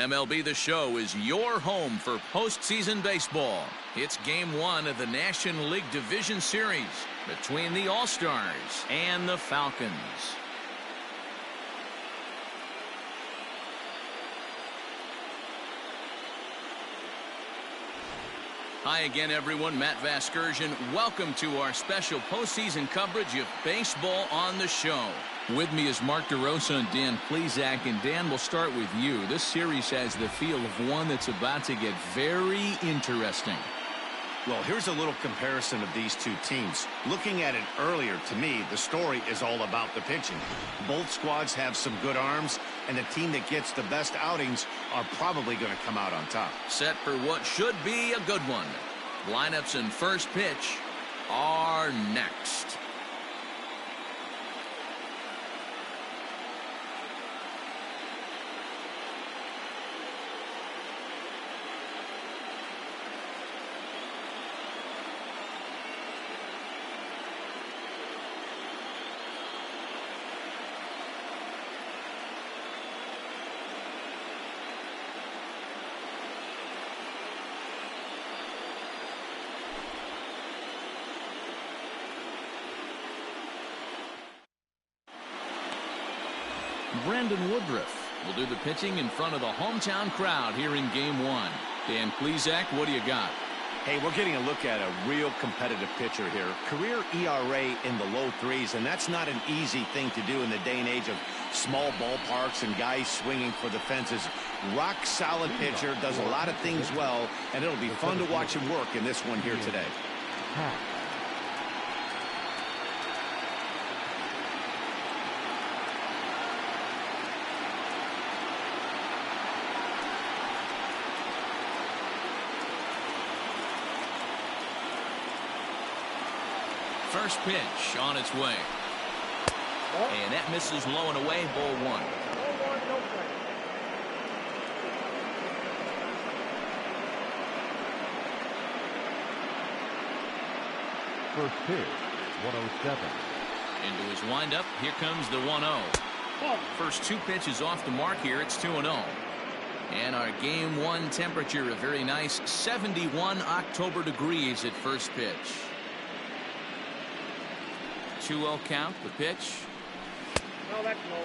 MLB The Show is your home for postseason baseball. It's Game 1 of the National League Division Series between the All-Stars and the Falcons. Hi again, everyone. Matt Vasgersian. Welcome to our special postseason coverage of baseball on the show. With me is Mark DeRosa and Dan Plesac. And Dan, we'll start with you. This series has the feel of one that's about to get very interesting. Well, here's a little comparison of these two teams. Looking at it earlier, to me, the story is all about the pitching. Both squads have some good arms, and the team that gets the best outings are probably going to come out on top. Set for what should be a good one. Lineups and first pitch are next. Brandon Woodruff will do the pitching in front of the hometown crowd here in Game 1. Dan Plesac, what do you got? Hey, we're getting a look at a real competitive pitcher here. Career ERA in the low 3s, and that's not an easy thing to do in the day and age of small ballparks and guys swinging for the fences. Rock solid pitcher, does a lot of things well, and it'll be fun to watch him work in this one here today. First pitch on its way. And that misses low and away, ball 1. First pitch, 107. Into his windup, here comes the 1-0. First 2 pitches off the mark here, it's 2-0. And our Game 1 temperature, a very nice 71 October degrees at first pitch. 2-0 count, the pitch. No, that's low.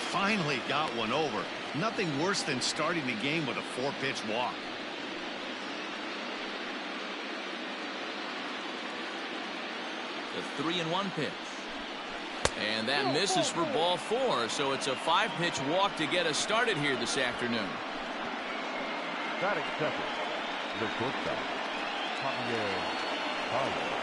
Finally got one over. Nothing worse than starting the game with a 4-pitch walk. The 3-1 pitch. And that misses for ball 4, so it's a 5-pitch walk to get us started here this afternoon. Batting second, the shortstop, Piaa.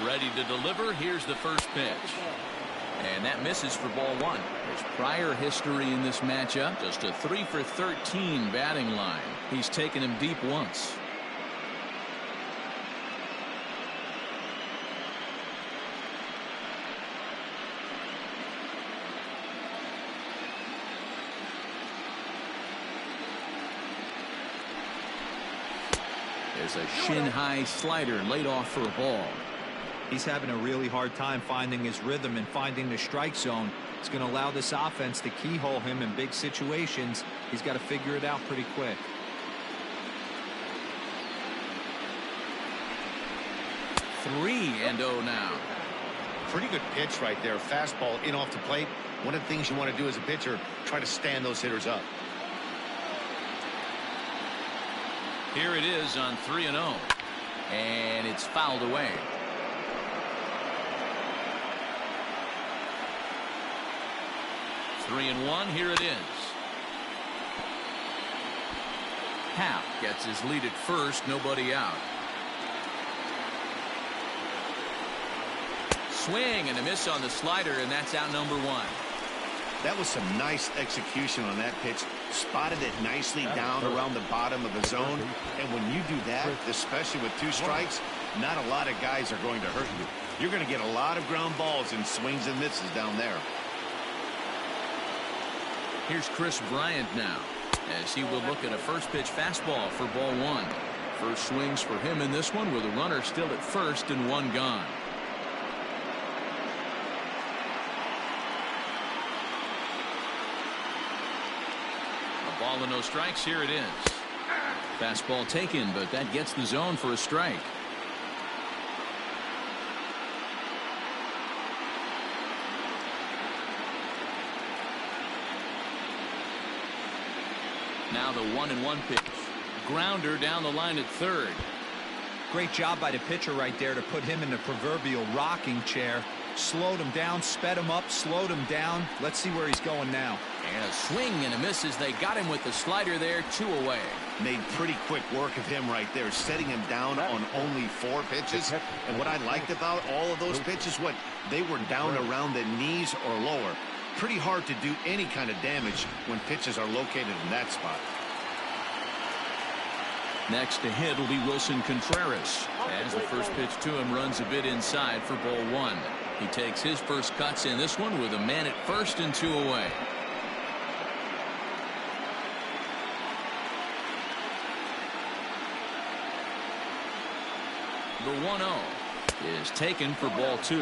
Ready to deliver. Here's the first pitch. And that misses for ball 1. There's prior history in this matchup. Just a 3 for 13 batting line. He's taken him deep once. There's a shin-high slider laid off for a ball. He's having a really hard time finding his rhythm and finding the strike zone. It's going to allow this offense to keyhole him in big situations. He's got to figure it out pretty quick. Three and 0 now. Pretty good pitch right there. Fastball in off the plate. One of the things you want to do as a pitcher, try to stand those hitters up. Here it is on 3-0. And it's fouled away. 3-1. Here it is. Hap gets his lead at first. Nobody out. swing and a miss on the slider, and that's out number one. That was some nice execution on that pitch. Spotted it nicely down around the bottom of the zone. And when you do that, especially with 2 strikes, not a lot of guys are going to hurt you. You're going to get a lot of ground balls and swings and misses down there. Here's Chris Bryant now, as he will look at a first pitch fastball for ball 1. First swings for him in this one with a runner still at first and 1 gone. Ball and no strikes. Here it is. Fastball taken, but that gets the zone for a strike. Now the 1-1 pitch. Grounder down the line at third. Great job by the pitcher right there to put him in the proverbial rocking chair. Slowed him down, sped him up, slowed him down. Let's see where he's going now. And a swing and a miss as they got him with the slider there, 2 away. Made pretty quick work of him right there, setting him down on only 4 pitches. And what I liked about all of those pitches, they were down around the knees or lower. Pretty hard to do any kind of damage when pitches are located in that spot. Next to hit will be Wilson Contreras, as the first pitch to him runs a bit inside for ball 1. He takes his first cuts in this one with a man at first and 2 away. The 1-0 is taken for ball 2.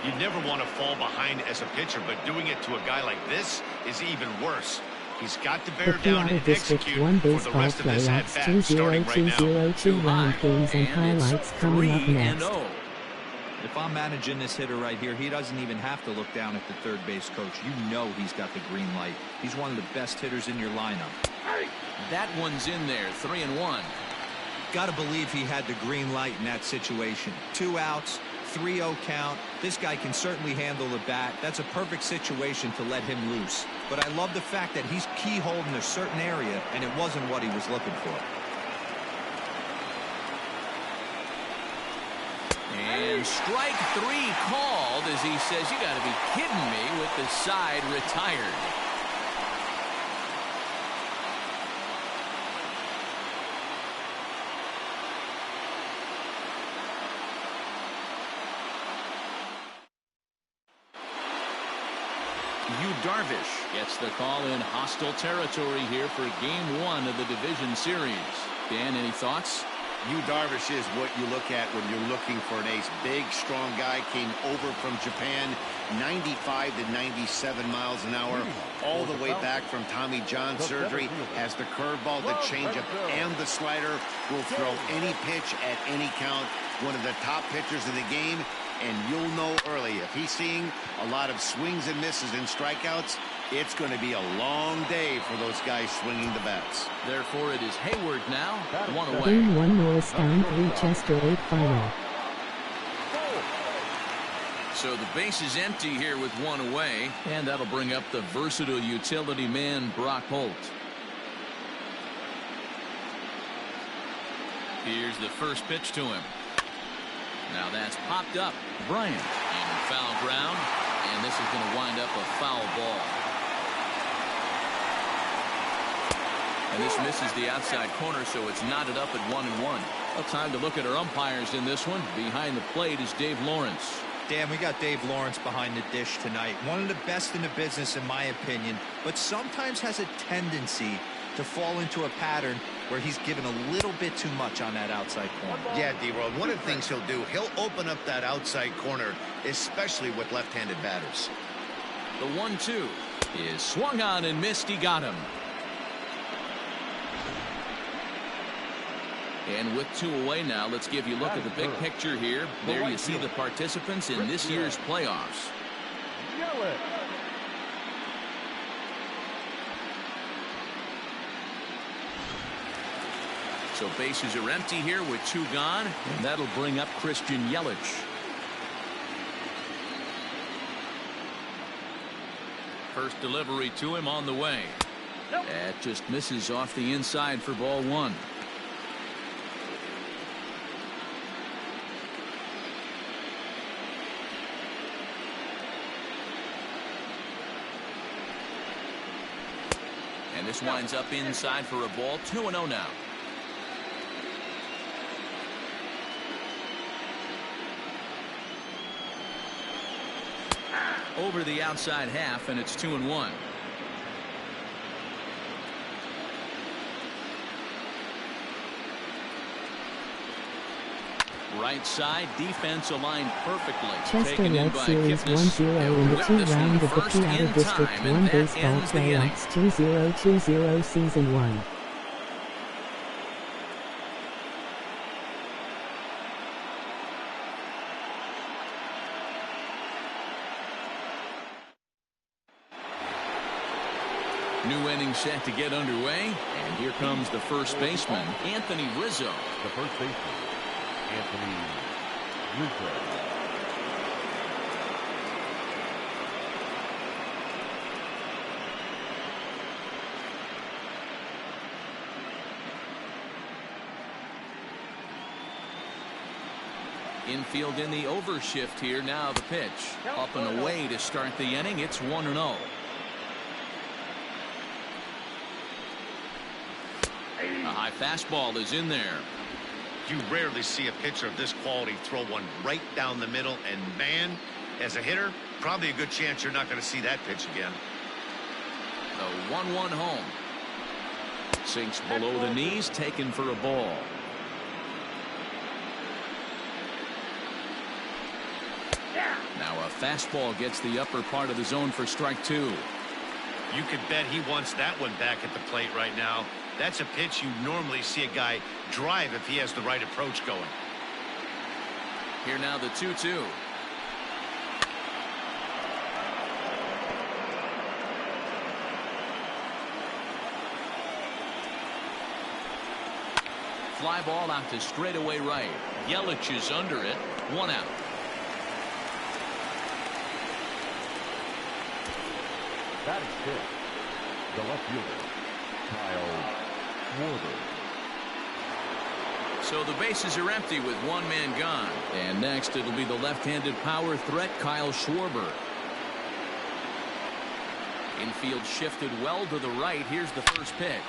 You never want to fall behind as a pitcher, but doing it to a guy like this is even worse. He's got to bear down and execute for the rest of this at-bat, starting right now. 2002 rankings and highlights coming up next. If I'm managing this hitter right here, he doesn't even have to look down at the third base coach. You know he's got the green light. He's one of the best hitters in your lineup. That one's in there, 3-1. Got to believe he had the green light in that situation. 2 outs, 3-0 count. This guy can certainly handle the bat. That's a perfect situation to let him loose. But I love the fact that he's keyholed in a certain area, and it wasn't what he was looking for. And strike 3 called as he says, you got to be kidding me, with the side retired. Darvish gets the call in hostile territory here for game 1 of the division series. Dan, any thoughts? Darvish is what you look at when you're looking for an ace. Big, strong guy, came over from Japan, 95 to 97 miles an hour, all the way back from Tommy John surgery. Has the curveball, the changeup, and the slider. Will throw any pitch at any count. One of the top pitchers in the game. And you'll know early, if he's seeing a lot of swings and misses and strikeouts, it's going to be a long day for those guys swinging the bats. Therefore, it is Hayward now, 1 away. Game 1 Morristown 3 Chester 8 final. So the base is empty here with 1 away, and that'll bring up the versatile utility man, Brock Holt. Here's the first pitch to him. Now that's popped up. Bryant in foul ground, and this is going to wind up a foul ball. And this misses the outside corner, so it's knotted up at 1-1. Well, time to look at our umpires in this one. Behind the plate is Dave Lawrence. Dan, we got Dave Lawrence behind the dish tonight. One of the best in the business, in my opinion, but sometimes has a tendency to fall into a pattern where he's given a little bit too much on that outside corner. Yeah, D-Roll, one of the things he'll do, he'll open up that outside corner, especially with left-handed batters. The 1-2 is swung on and missed. He got him. And with 2 away now, let's give you a look at the big picture here. There you see the participants in this year's playoffs. So bases are empty here with 2 gone, and that'll bring up Christian Yelich. First delivery to him on the way. That just misses off the inside for ball 1. And this winds up inside for a ball. 2-0 now. Over the outside half, and it's 2-1. Right side, defense aligned perfectly. Chester led Series 1-0 in the 2-round of the Piaa District 1 baseball playoffs 2020 Season 1. New inning set to get underway, and here comes the first baseman, Anthony Rizzo. The first baseman, Anthony Rizzo. Infield in the overshift here. Now the pitch. Up and away to start the inning. It's 1-0. A high fastball is in there. You rarely see a pitcher of this quality throw one right down the middle, and man, as a hitter, probably a good chance you're not going to see that pitch again. The 1-1 home. Sinks below the knees, taken for a ball. Now a fastball gets the upper part of the zone for strike 2. You could bet he wants that one back at the plate right now. That's a pitch you normally see a guy drive if he has the right approach going. Here now the 2-2. Fly ball out to straightaway right. Yelich is under it. 1 out. That is it. The left fielder, Kyle Schwarber. So the bases are empty with one man gone. And next it'll be the left-handed power threat, Kyle Schwarber. Infield shifted well to the right. Here's the first pitch.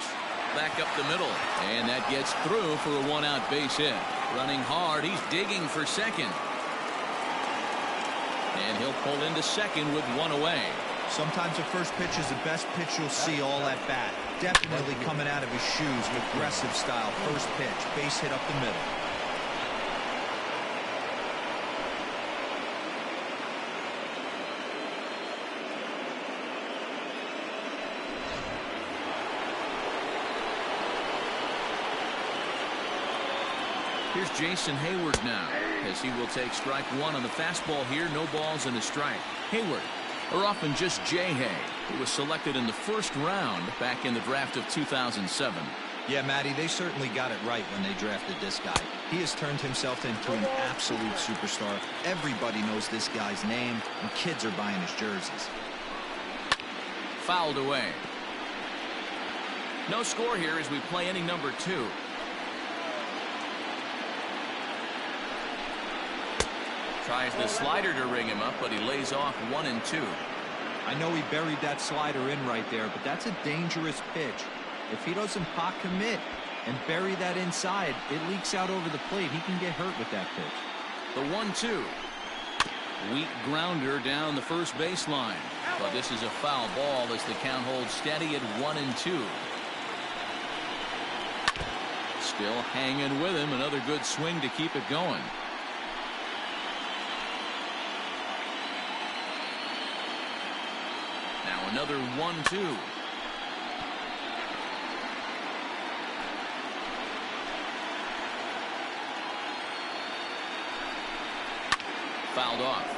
Back up the middle. And that gets through for a 1-out base hit. Running hard. He's digging for second. And he'll pull into second with 1 away. Sometimes the first pitch is the best pitch you'll see all at bat. Definitely coming out of his shoes, aggressive style. First pitch, base hit up the middle. Here's Jason Hayward now, as he will take strike 1 on the fastball here. No balls and a strike. Hayward, or often just J-Hay, who was selected in the first round back in the draft of 2007. Yeah, Matty, they certainly got it right when they drafted this guy. He has turned himself into an absolute superstar. Everybody knows this guy's name, and kids are buying his jerseys. Fouled away. No score here as we play inning number 2. Tries the slider to ring him up, but he lays off 1 and 2. I know he buried that slider in right there, but that's a dangerous pitch. If he doesn't pot commit and bury that inside, it leaks out over the plate. He can get hurt with that pitch. The 1-2. Weak grounder down the first baseline. But this is a foul ball as the count holds steady at 1 and 2. Still hanging with him. Another good swing to keep it going. Now another 1-2. Fouled off.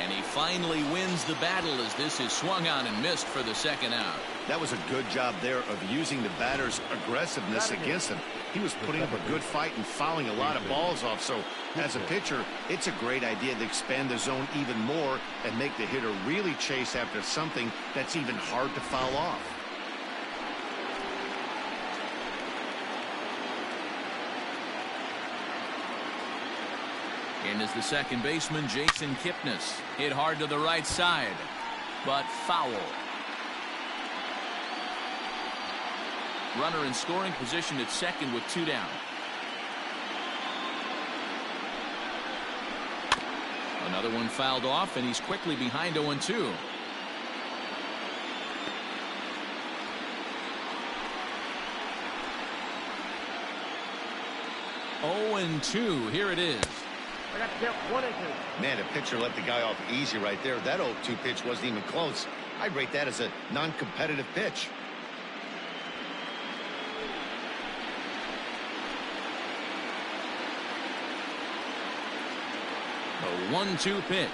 And he finally wins the battle as this is swung on and missed for the second out. That was a good job there of using the batter's aggressiveness against him. He was putting up a good fight and fouling a lot of balls off. So as a pitcher, it's a great idea to expand the zone even more and make the hitter really chase after something that's even hard to foul off. In is the second baseman, Jason Kipnis. Hit hard to the right side, but foul. Runner in scoring position at second with 2 down. Another one fouled off, and he's quickly behind 0-2. 0-2. Here it is. I got to count 1 and 2. Man, a pitcher let the guy off easy right there. That 0-2 pitch wasn't even close. I'd rate that as a non-competitive pitch. The 1-2 pitch.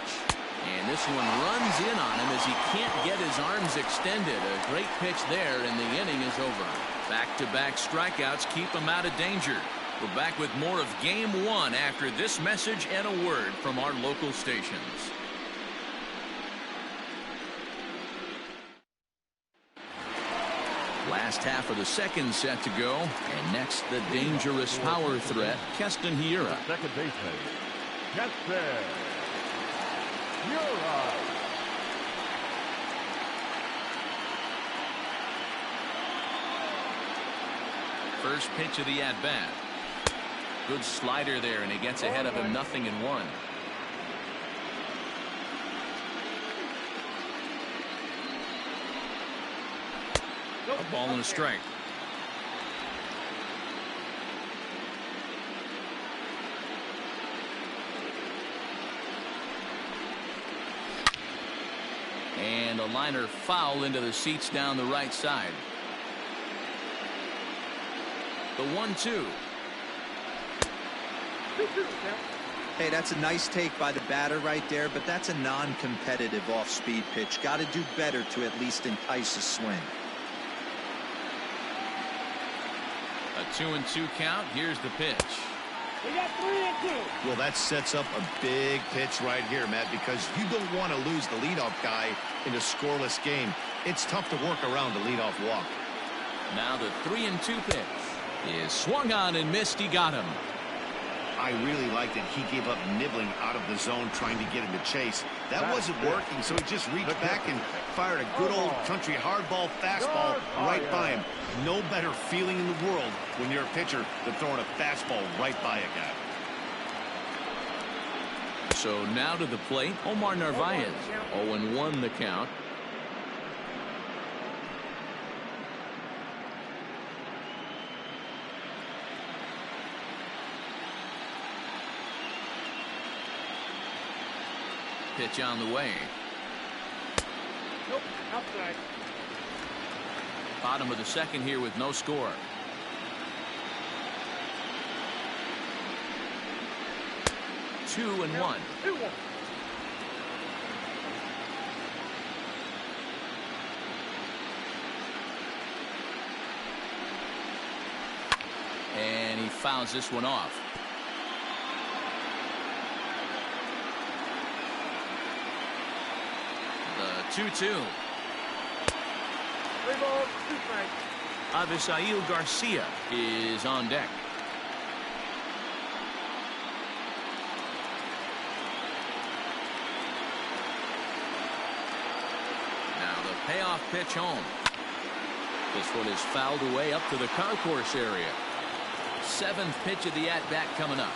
And this one runs in on him as he can't get his arms extended. A great pitch there, and the inning is over. Back-to-back strikeouts keep him out of danger. We're back with more of Game 1 after this message and a word from our local stations. Last half of the second set to go. And next, the dangerous power threat, Keston Hiura. Second baseman, Keston Hiura. First pitch of the at-bat. Good slider there, and he gets ahead of him 0-1. A ball and a strike. And a liner foul into the seats down the right side. The 1-2. Hey, that's a nice take by the batter right there, but that's a non-competitive off-speed pitch. Got to do better to at least entice a swing. A 2-2 count. Here's the pitch. We got 3 and 2. Well, that sets up a big pitch right here, Matt, because you don't want to lose the leadoff guy in a scoreless game. It's tough to work around the leadoff walk. Now the 3-2 pitch is swung on and missed. He got him. I really liked that he gave up nibbling out of the zone trying to get him to chase. That wasn't working, so he just reached back and fired a good old country hardball fastball right by him. No better feeling in the world when you're a pitcher than throwing a fastball right by a guy. So now to the plate, Omar Narvaez. 0-1 the count. Pitch on the way. Nope, outside. Bottom of the second here with no score. Two and 1. 2-1. And he fouls this one off. The 2-2. 3 balls, 2 strikes. Avisail Garcia is on deck. Now the payoff pitch home. This one is fouled away up to the concourse area. 7th pitch of the at-bat coming up.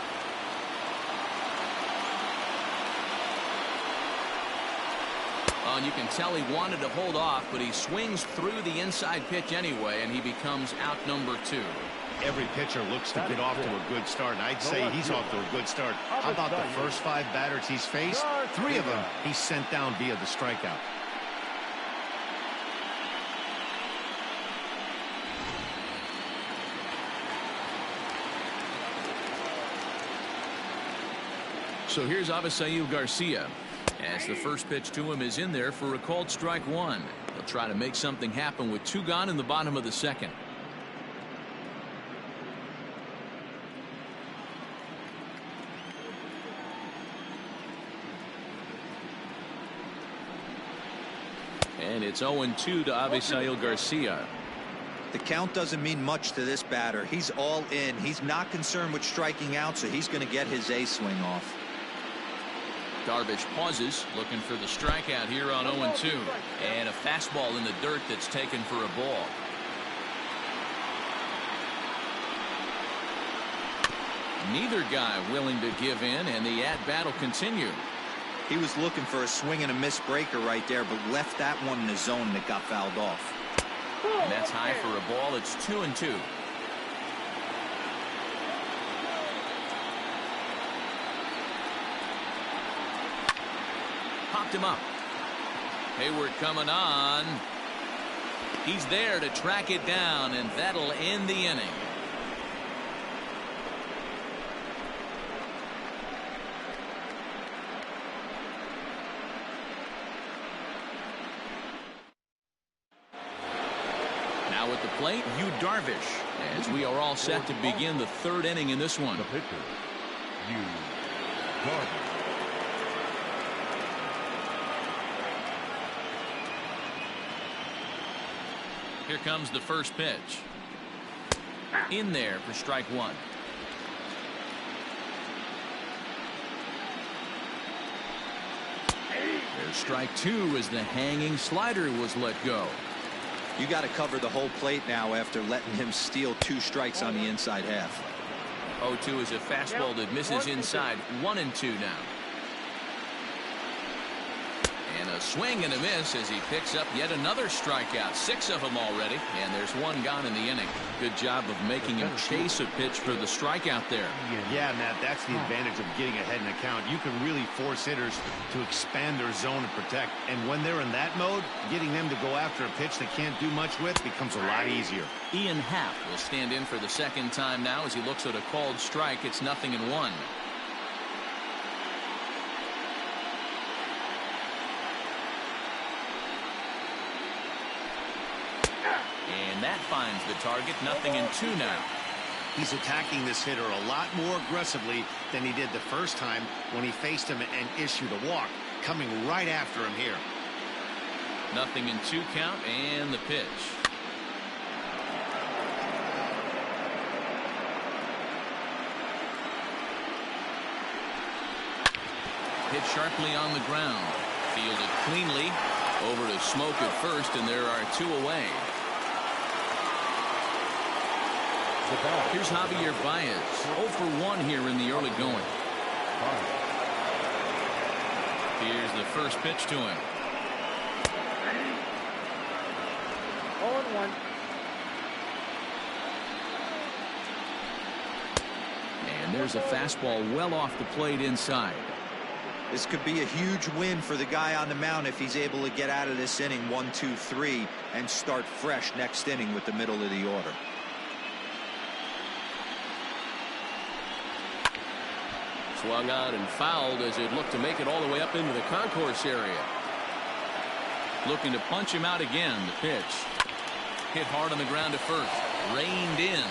And you can tell he wanted to hold off, but he swings through the inside pitch anyway, and he becomes out number 2. Every pitcher looks to get off to a good start, and I'd say he's off to a good start. How about the first 5 batters he's faced? 3 of them he sent down via the strikeout. So here's Avisail Garcia, as the first pitch to him is in there for a called strike 1. He'll try to make something happen with 2 gone in the bottom of the second. And it's 0-2 to Avisail Garcia. The count doesn't mean much to this batter. He's all in. He's not concerned with striking out, so he's going to get his A swing off. Darvish pauses, looking for the strikeout here on 0-2. And a fastball in the dirt that's taken for a ball. Neither guy willing to give in, and the at-bat will continue. He was looking for a swing and a miss breaker right there, but left that one in the zone that got fouled off. And that's high for a ball. It's 2-2. Popped him up. Hayward coming on. He's there to track it down, and that'll end the inning. Now at the plate, Darvish, as we are all set to begin the third inning in this one. The pitcher, Darvish. Here comes the first pitch. In there for strike one. There's strike two as the hanging slider was let go. You got to cover the whole plate now after letting him steal 2 strikes on the inside half. 0-2 is a fastball that misses inside. 1-2 now. And a swing and a miss as he picks up yet another strikeout. 6 of them already, and there's 1 gone in the inning. Good job of making him chase a pitch for the strikeout there. Yeah, Matt, that's the advantage of getting ahead in the count. You can really force hitters to expand their zone and protect. And when they're in that mode, getting them to go after a pitch they can't do much with becomes a lot easier. Ian Happ will stand in for the second time now as he looks at a called strike. It's 0-1. And that finds the target. 0-2 now. He's attacking this hitter a lot more aggressively than he did the first time when he faced him and issued a walk. Coming right after him here. 0-2 count and the pitch. Hit sharply on the ground. Fielded cleanly. Over to Smoke at first, and there are 2 away. Here's Javier Baez. 0 for 1 here in the early going. Here's the first pitch to him. 0-1. And there's a fastball well off the plate inside. This could be a huge win for the guy on the mound if he's able to get out of this inning 1, 2, 3 and start fresh next inning with the middle of the order. Swung on and fouled as it looked to make it all the way up into the concourse area. Looking to punch him out again. The pitch. Hit hard on the ground to first. Reined in.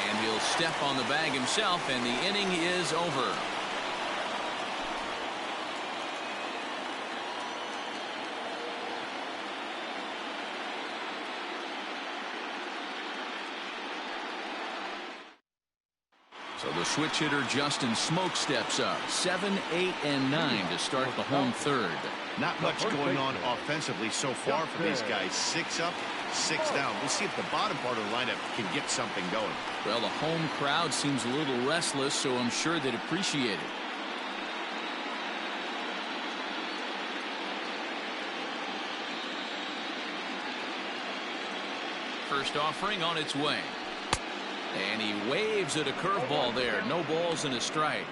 And he'll step on the bag himself, and the inning is over. So the switch hitter Justin Smoke steps up. 7, 8, and 9 to start the home third. Not much going on offensively so far for these guys. 6 up, 6 down. We'll see if the bottom part of the lineup can get something going. Well, the home crowd seems a little restless, so I'm sure they'd appreciate it. First offering on its way. And he waves at a curveball there. No balls and a strike.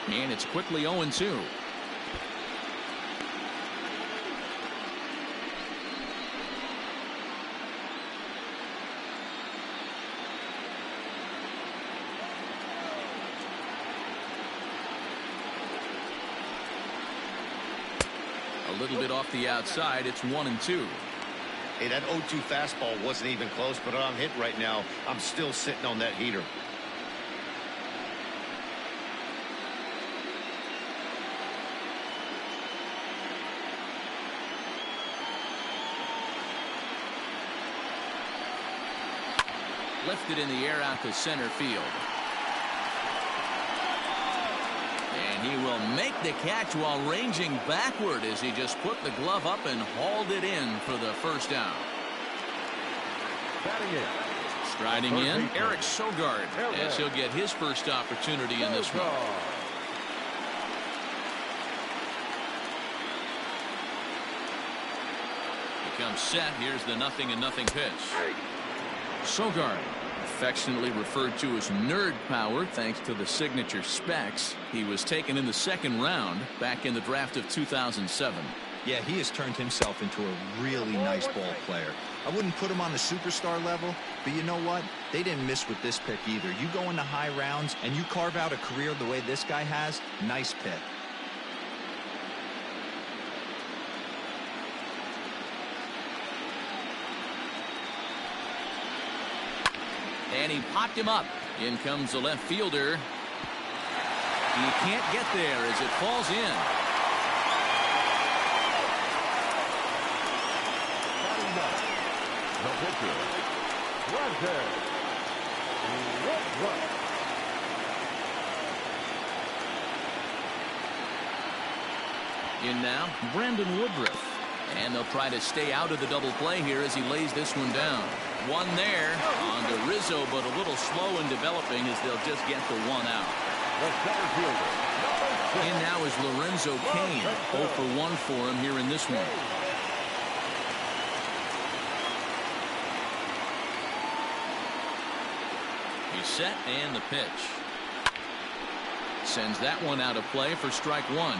And it's quickly 0-2. A little bit off the outside. It's 1-2. Hey, that 0-2 fastball wasn't even close, but I'm hit right now. I'm still sitting on that heater. lifted in the air out to center field. And he will make the catch while ranging backward as he just put the glove up and hauled it in for the first out. Batting in. Striding in, Eric Sogard, as he'll get his first opportunity in this one. He comes set. Here's the 0-0 pitch. Sogard, affectionately referred to as nerd power thanks to the signature specs. He was taken in the second round back in the draft of 2007. Yeah, he has turned himself into a really nice ball player. I wouldn't put him on the superstar level, but you know what? They didn't miss with this pick either. You go into high rounds and you carve out a career the way this guy has, nice pick. And he popped him up. In comes the left fielder. He can't get there as it falls in. The pitcher, In now, Brandon Woodruff. And they'll try to stay out of the double play here as he lays this one down. One there on to Rizzo, but a little slow in developing as they'll just get the one out. the center fielder. In now is Lorenzo Cain. 0 for 1 for him here in this one. He's set and the pitch. Sends that one out of play for strike one.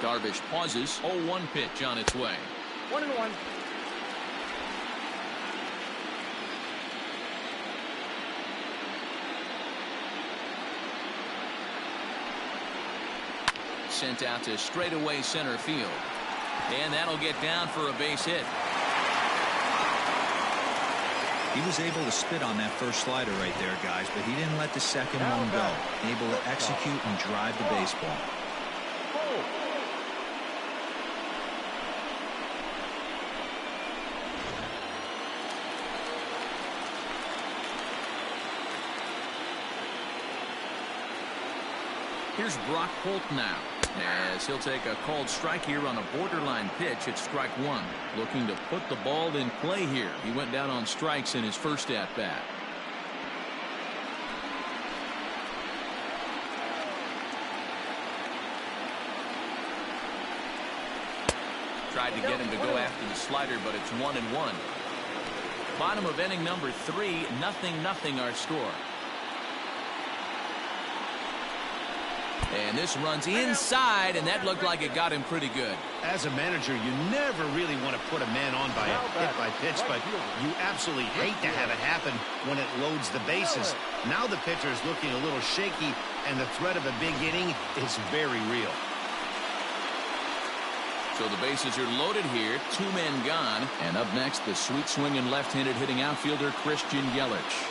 Darvish pauses. 0-1 pitch on its way. 1-1. Sent out to straightaway center field. And that'll get down for a base hit. He was able to spit on that first slider right there, guys, but he didn't let the second one go. Able to execute and drive the baseball. Here's Brock Holt now, as he'll take a called strike here on a borderline pitch at strike one. Looking to put the ball in play here. He went down on strikes in his first at-bat. Tried to get him to go after the slider, but it's 1-1. Bottom of inning number 3, 0-0 our score. And this runs inside, and that looked like it got him pretty good. As a manager, you never really want to put a man on by a hit-by-pitch, but you absolutely hate to have it happen when it loads the bases. Now the pitcher is looking a little shaky, and the threat of a big inning is very real. So the bases are loaded here, 2 men gone. And up next, the sweet swinging left-handed hitting outfielder Christian Yelich.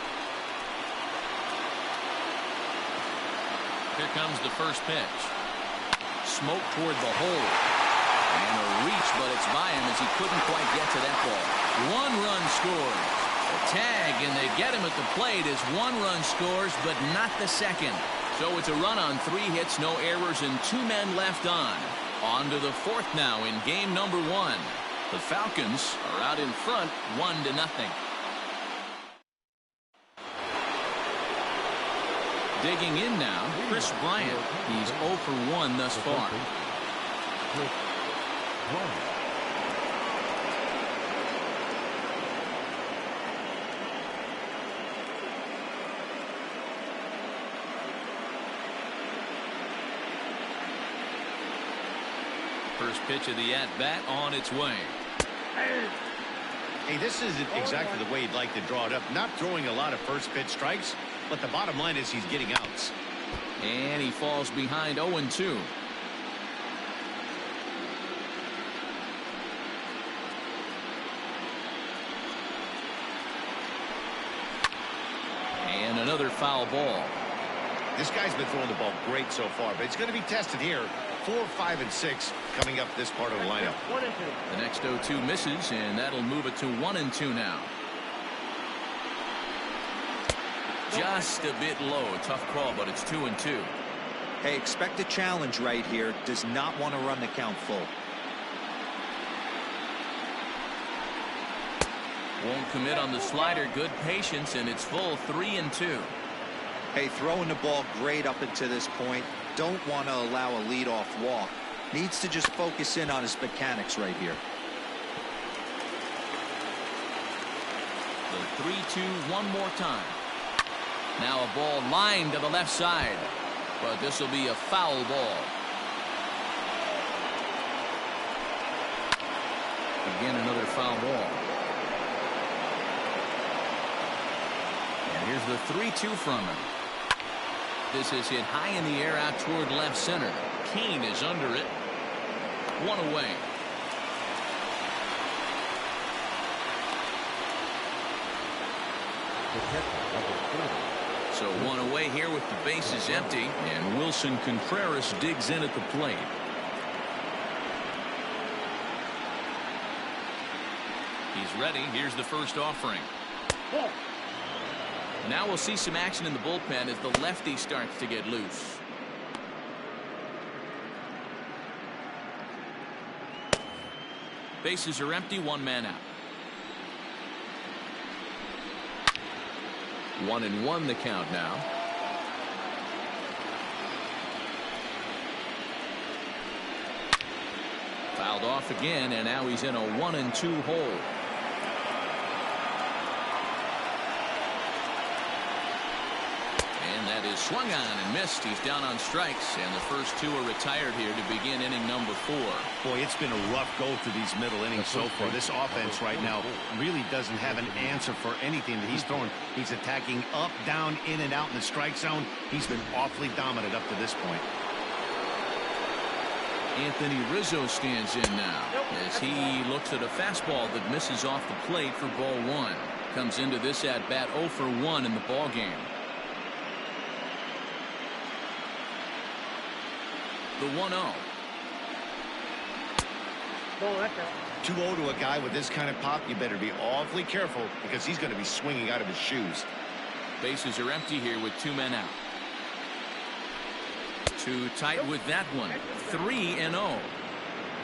Here comes the first pitch. Smoke toward the hole. And a reach, but it's by him as he couldn't quite get to that ball. 1 run scores. A tag, and they get him at the plate as 1 run scores, but not the second. So it's a run on 3 hits, no errors, and 2 men left on. On to the 4th now in game number 1. The Falcons are out in front, 1-0. Digging in now, Chris Bryant. He's 0 for 1 thus far. First pitch of the at-bat on its way. Hey, this isn't exactly the way you'd like to draw it up. Not throwing a lot of first pitch strikes, but the bottom line is he's getting outs. And he falls behind 0-2. And another foul ball. This guy's been throwing the ball great so far, but it's going to be tested here. 4, 5, and 6 coming up this part of the lineup. The next 0-2 misses, and that'll move it to 1-2 now. Just a bit low. A tough call, but it's 2-2. Hey, expect a challenge right here. Does not want to run the count full. Won't commit on the slider. Good patience, and it's full. 3-2. Hey, throwing the ball great up until this point. Don't want to allow a leadoff walk. Needs to just focus in on his mechanics right here. The 3-2 one more time. Now a ball lined to the left side, but this will be a foul ball. Again, another foul ball. And here's the 3-2 from him. This is hit high in the air out toward left center. Kane is under it. One away. So one away here with the bases empty, and Wilson Contreras digs in at the plate. He's ready. Here's the first offering. Now we'll see some action in the bullpen as the lefty starts to get loose. Bases are empty, one man out. 1-1 the count now. Fouled off again, and now he's in a 1-2 hole. And that is swung on and missed. He's down on strikes, and the first two are retired here to begin inning number 4. Boy, it's been a rough go through these middle innings so far. This offense right now really doesn't have an answer for anything that he's throwing. He's attacking up, down, in, and out in the strike zone. He's been awfully dominant up to this point. Anthony Rizzo stands in now as he looks at a fastball that misses off the plate for ball 1. Comes into this at bat 0 for 1 in the ball game. The 1-0. 2-0 to a guy with this kind of pop. You better be awfully careful because he's going to be swinging out of his shoes. Bases are empty here with 2 men out. Too tight with that one. 3-0.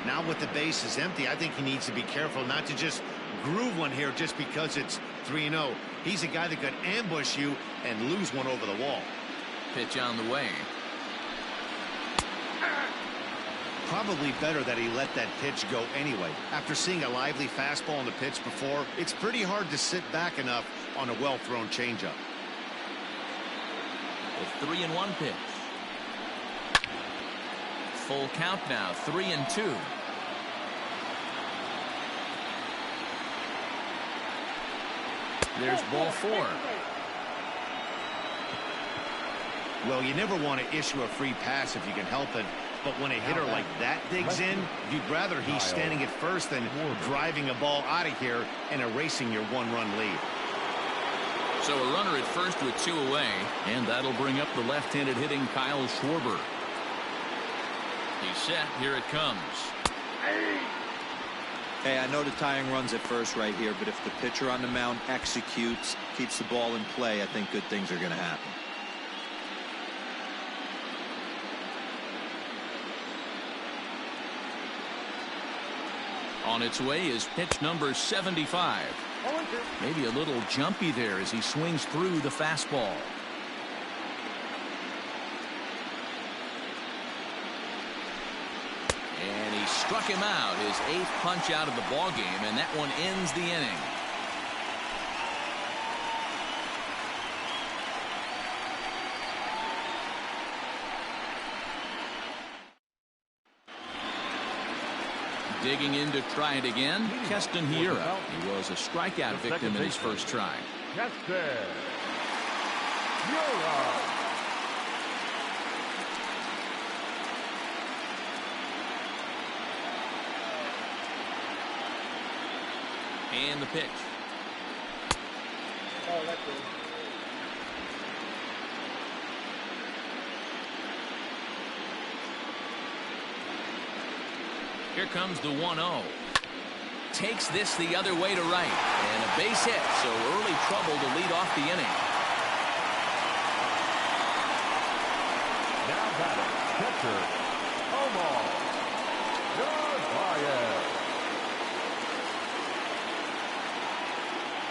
Now with the bases empty, I think he needs to be careful not to just groove one here just because it's 3-0. He's a guy that could ambush you and lose one over the wall. Pitch on the way. Probably better that he let that pitch go anyway. After seeing a lively fastball on the pitch before, it's pretty hard to sit back enough on a well-thrown changeup. The 3-1 pitch. Full count now, 3-2. There's ball 4. Well, you never want to issue a free pass if you can help it. But when a hitter like that digs in, you'd rather he's standing at first than driving a ball out of here and erasing your 1-run lead. So a runner at first with 2 away, and that'll bring up the left-handed hitting Kyle Schwarber. He's set. Here it comes. Hey, I know the tying runs at first right here, but if the pitcher on the mound executes, keeps the ball in play, I think good things are going to happen. On its way is pitch number 75. Maybe a little jumpy there as he swings through the fastball. And he struck him out, his 8th punch out of the ball game, and that one ends the inning. Digging in to try it again, Keston Hiura. He was a strikeout victim in his first try. Keston Hiura. And the pitch. Here comes the 1-0. Takes this the other way to right. And a base hit, so early trouble to lead off the inning. Now batting, catcher, Omar Narvaez.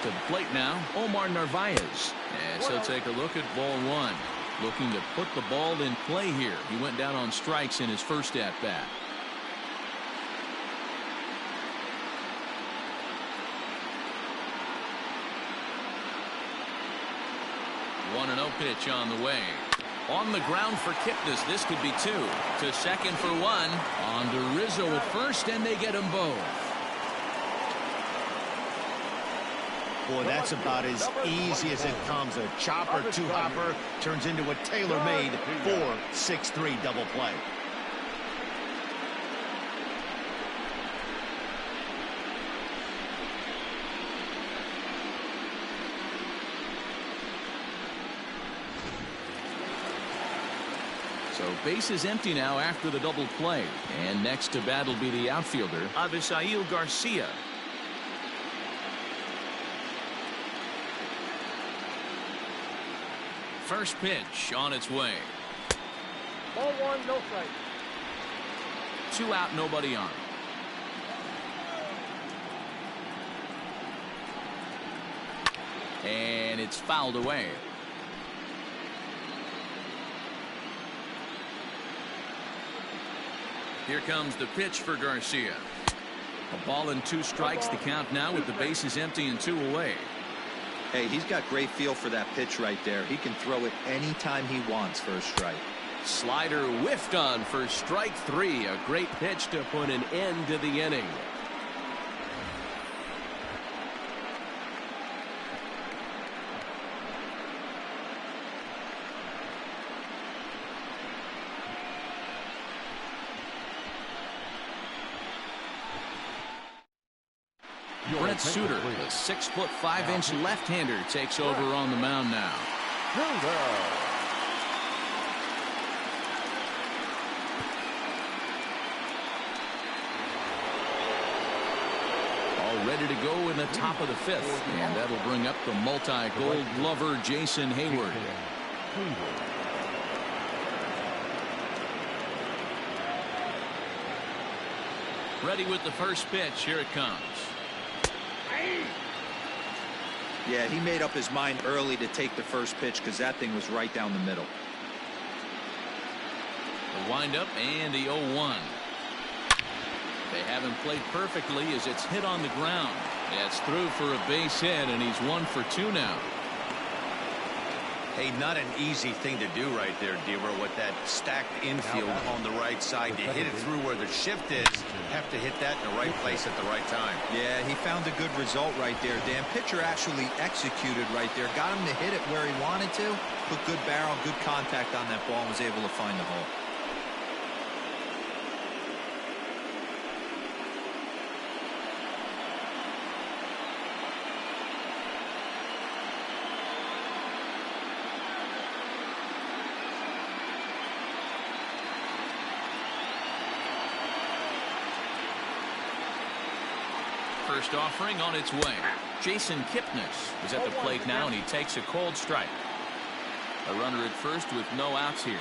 To the plate now, Omar Narvaez. As he'll take a look at ball one. Looking to put the ball in play here. He went down on strikes in his first at-bat. 1-0 pitch on the way. On the ground for Kipnis. This could be two. To second for one. On to Rizzo at first, and they get them both. Boy, that's about as easy as it comes. A chopper two-hopper turns into a tailor-made 4-6-3 double play. So base is empty now after the double play. And next to bat will be the outfielder, Avisail Garcia. First pitch on its way. Ball one, no strike. 2 out, nobody on. And it's fouled away. Here comes the pitch for Garcia. A ball and 2 strikes. The count now with the bases empty and 2 away. Hey, he's got great feel for that pitch right there. He can throw it anytime he wants for a strike. Slider whiffed on for strike 3. A great pitch to put an end to the inning. Brent Suter, the 6'5" left-hander, takes over on the mound now. All ready to go in the top of the 5th, and that'll bring up the multi-gold glover Jason Hayward. Ready with the first pitch. Here it comes. Yeah, he made up his mind early to take the first pitch because that thing was right down the middle. The windup and the 0-1. They haven't played perfectly as it's hit on the ground. That's through for a base hit, and he's 1 for 2 now. Hey, not an easy thing to do right there, Deaver, with that stacked infield on the right side. To hit it through where the shift is, have to hit that in the right place at the right time. Yeah, he found a good result right there, Dan. Pitcher actually executed right there. Got him to hit it where he wanted to. Put good barrel, good contact on that ball, and was able to find the hole. First offering on its way. Jason Kipnis is at the plate now, and he takes a cold strike. A runner at first with no outs here.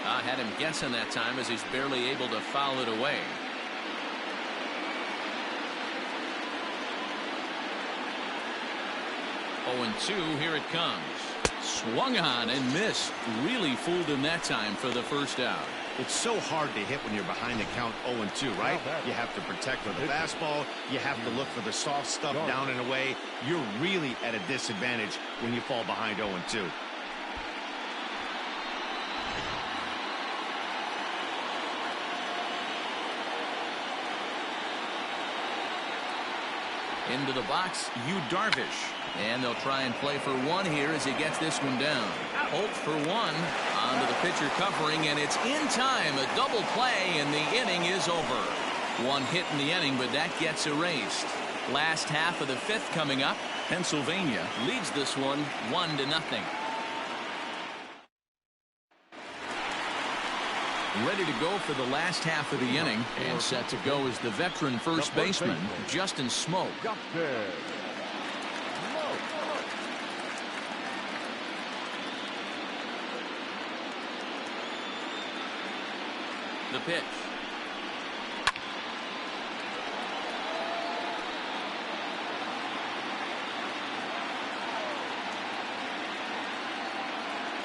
I had him guessing that time as he's barely able to foul it away. Oh, 0-2, here it comes. Swung on and missed. Really fooled him that time for the first out. It's so hard to hit when you're behind the count 0-2, right? You have to protect with the fastball. You have to look for the soft stuff down and away. You're really at a disadvantage when you fall behind 0-2. Into the box, Yu Darvish. And they'll try and play for one here as he gets this one down. Holt for one. Onto the pitcher covering, and it's in time. A double play, and the inning is over. One hit in the inning, but that gets erased. Last half of the 5th coming up. Pennsylvania leads this one 1-0. Ready to go for the last half of the inning, and set to go is the veteran first baseman, Justin Smoke. The pitch.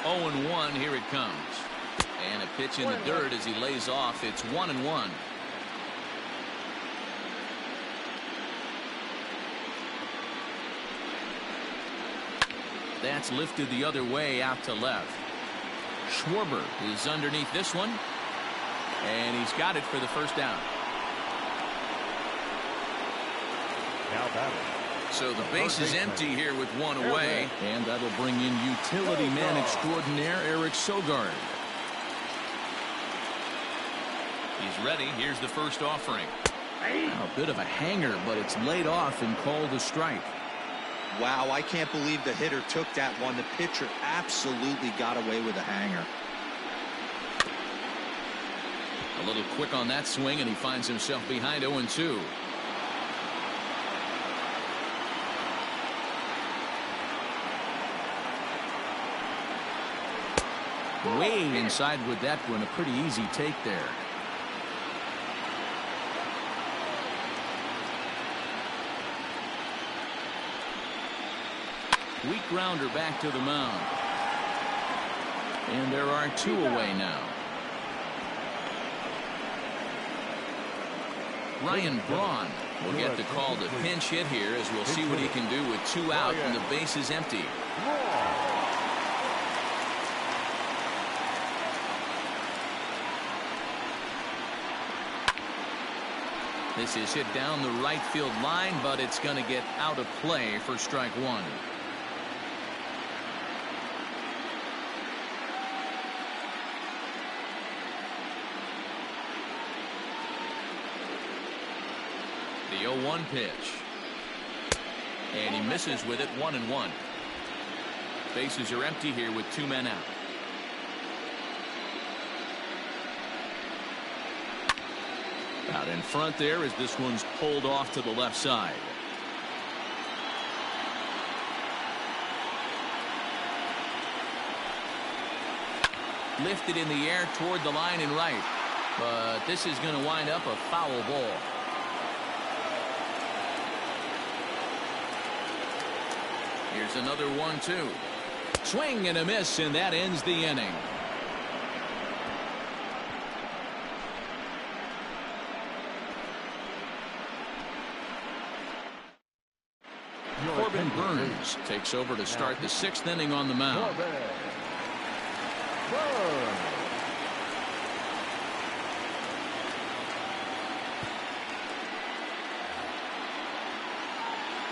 Oh, 0-1, here it comes. And a pitch in the dirt as he lays off. It's 1-1. That's lifted the other way out to left. Schwarber is underneath this one. And he's got it for the first down. Now batting. So the base is empty here with one away. And that'll bring in utility man extraordinaire Eric Sogard. He's ready. Here's the first offering. A bit of a hanger, but it's laid off and called a strike. Wow, I can't believe the hitter took that one. The pitcher absolutely got away with a hanger. A little quick on that swing, and he finds himself behind 0-2. Way inside with that one. A pretty easy take there. Weak grounder back to the mound. And there are two away now. Ryan Braun will get the call to pinch hit here, as we'll see what he can do with two out and the base is empty. This is hit down the right field line, but it's going to get out of play for strike one. The 0-1 pitch. And he misses with it. 1-1. Bases are empty here with two men out. Out in front there as this one's pulled off to the left side. Lifted in the air toward the line and right. But this is going to wind up a foul ball. Here's another 1-2. Swing and a miss, and that ends the inning. Corbin Burns takes over to start the sixth inning on the mound.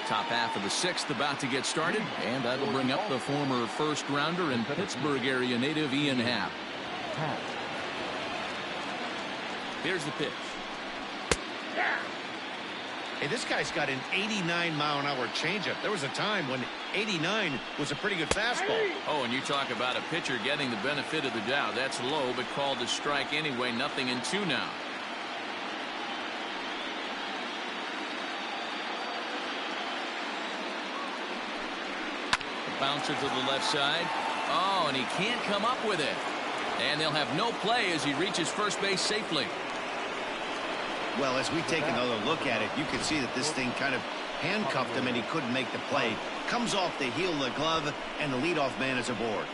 Top half of the sixth about to get started, and that'll bring up the former first rounder and Pittsburgh area native Ian Happ. Here's the pitch. Hey, this guy's got an 89-mile-an-hour changeup. There was a time when 89 was a pretty good fastball. Oh, and you talk about a pitcher getting the benefit of the doubt. That's low, but called a strike anyway. 0-2 now. Bouncer to the left side. Oh, and he can't come up with it. And they'll have no play as he reaches first base safely. Well, as we take another look at it, you can see that this thing kind of handcuffed him and he couldn't make the play. Comes off the heel of the glove, and the leadoff man is aboard.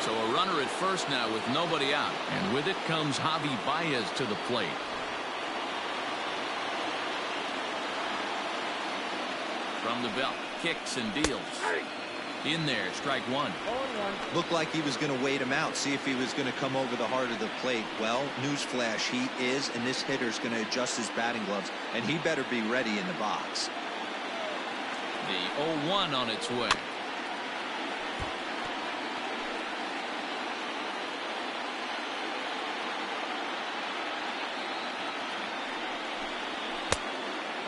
So a runner at first now with nobody out. And with it comes Javi Baez to the plate. From the belt, kicks and deals. In there, strike one. Looked like he was going to wait him out, see if he was going to come over the heart of the plate. Well, newsflash, he is, and this hitter's going to adjust his batting gloves, and he better be ready in the box. The 0-1 on its way.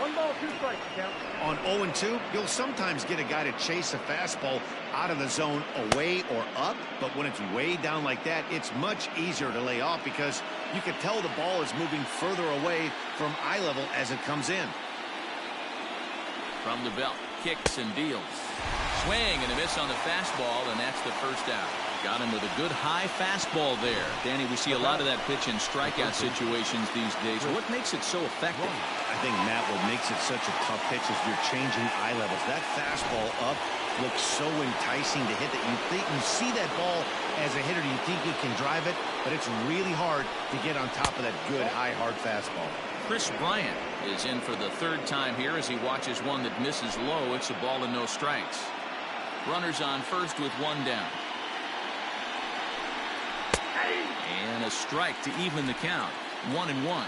1 ball, 2 strikes, count. On 0-2, you'll sometimes get a guy to chase a fastball out of the zone away or up, but when it's way down like that, it's much easier to lay off because you can tell the ball is moving further away from eye level as it comes in. From the belt, kicks and deals. Swing and a miss on the fastball, and that's the first out. Got him with a good high fastball there. Danny, we see a lot of that pitch in strikeout situations these days. What makes it so effective? I think, Matt, what makes it such a tough pitch is you're changing eye levels. That fastball up looks so enticing to hit that you see that ball as a hitter, you think you can drive it, but it's really hard to get on top of that good high hard fastball. Chris Bryant is in for the 3rd time here as he watches one that misses low. It's a ball and no strikes. Runners on first with 1 down. And a strike to even the count. 1-1.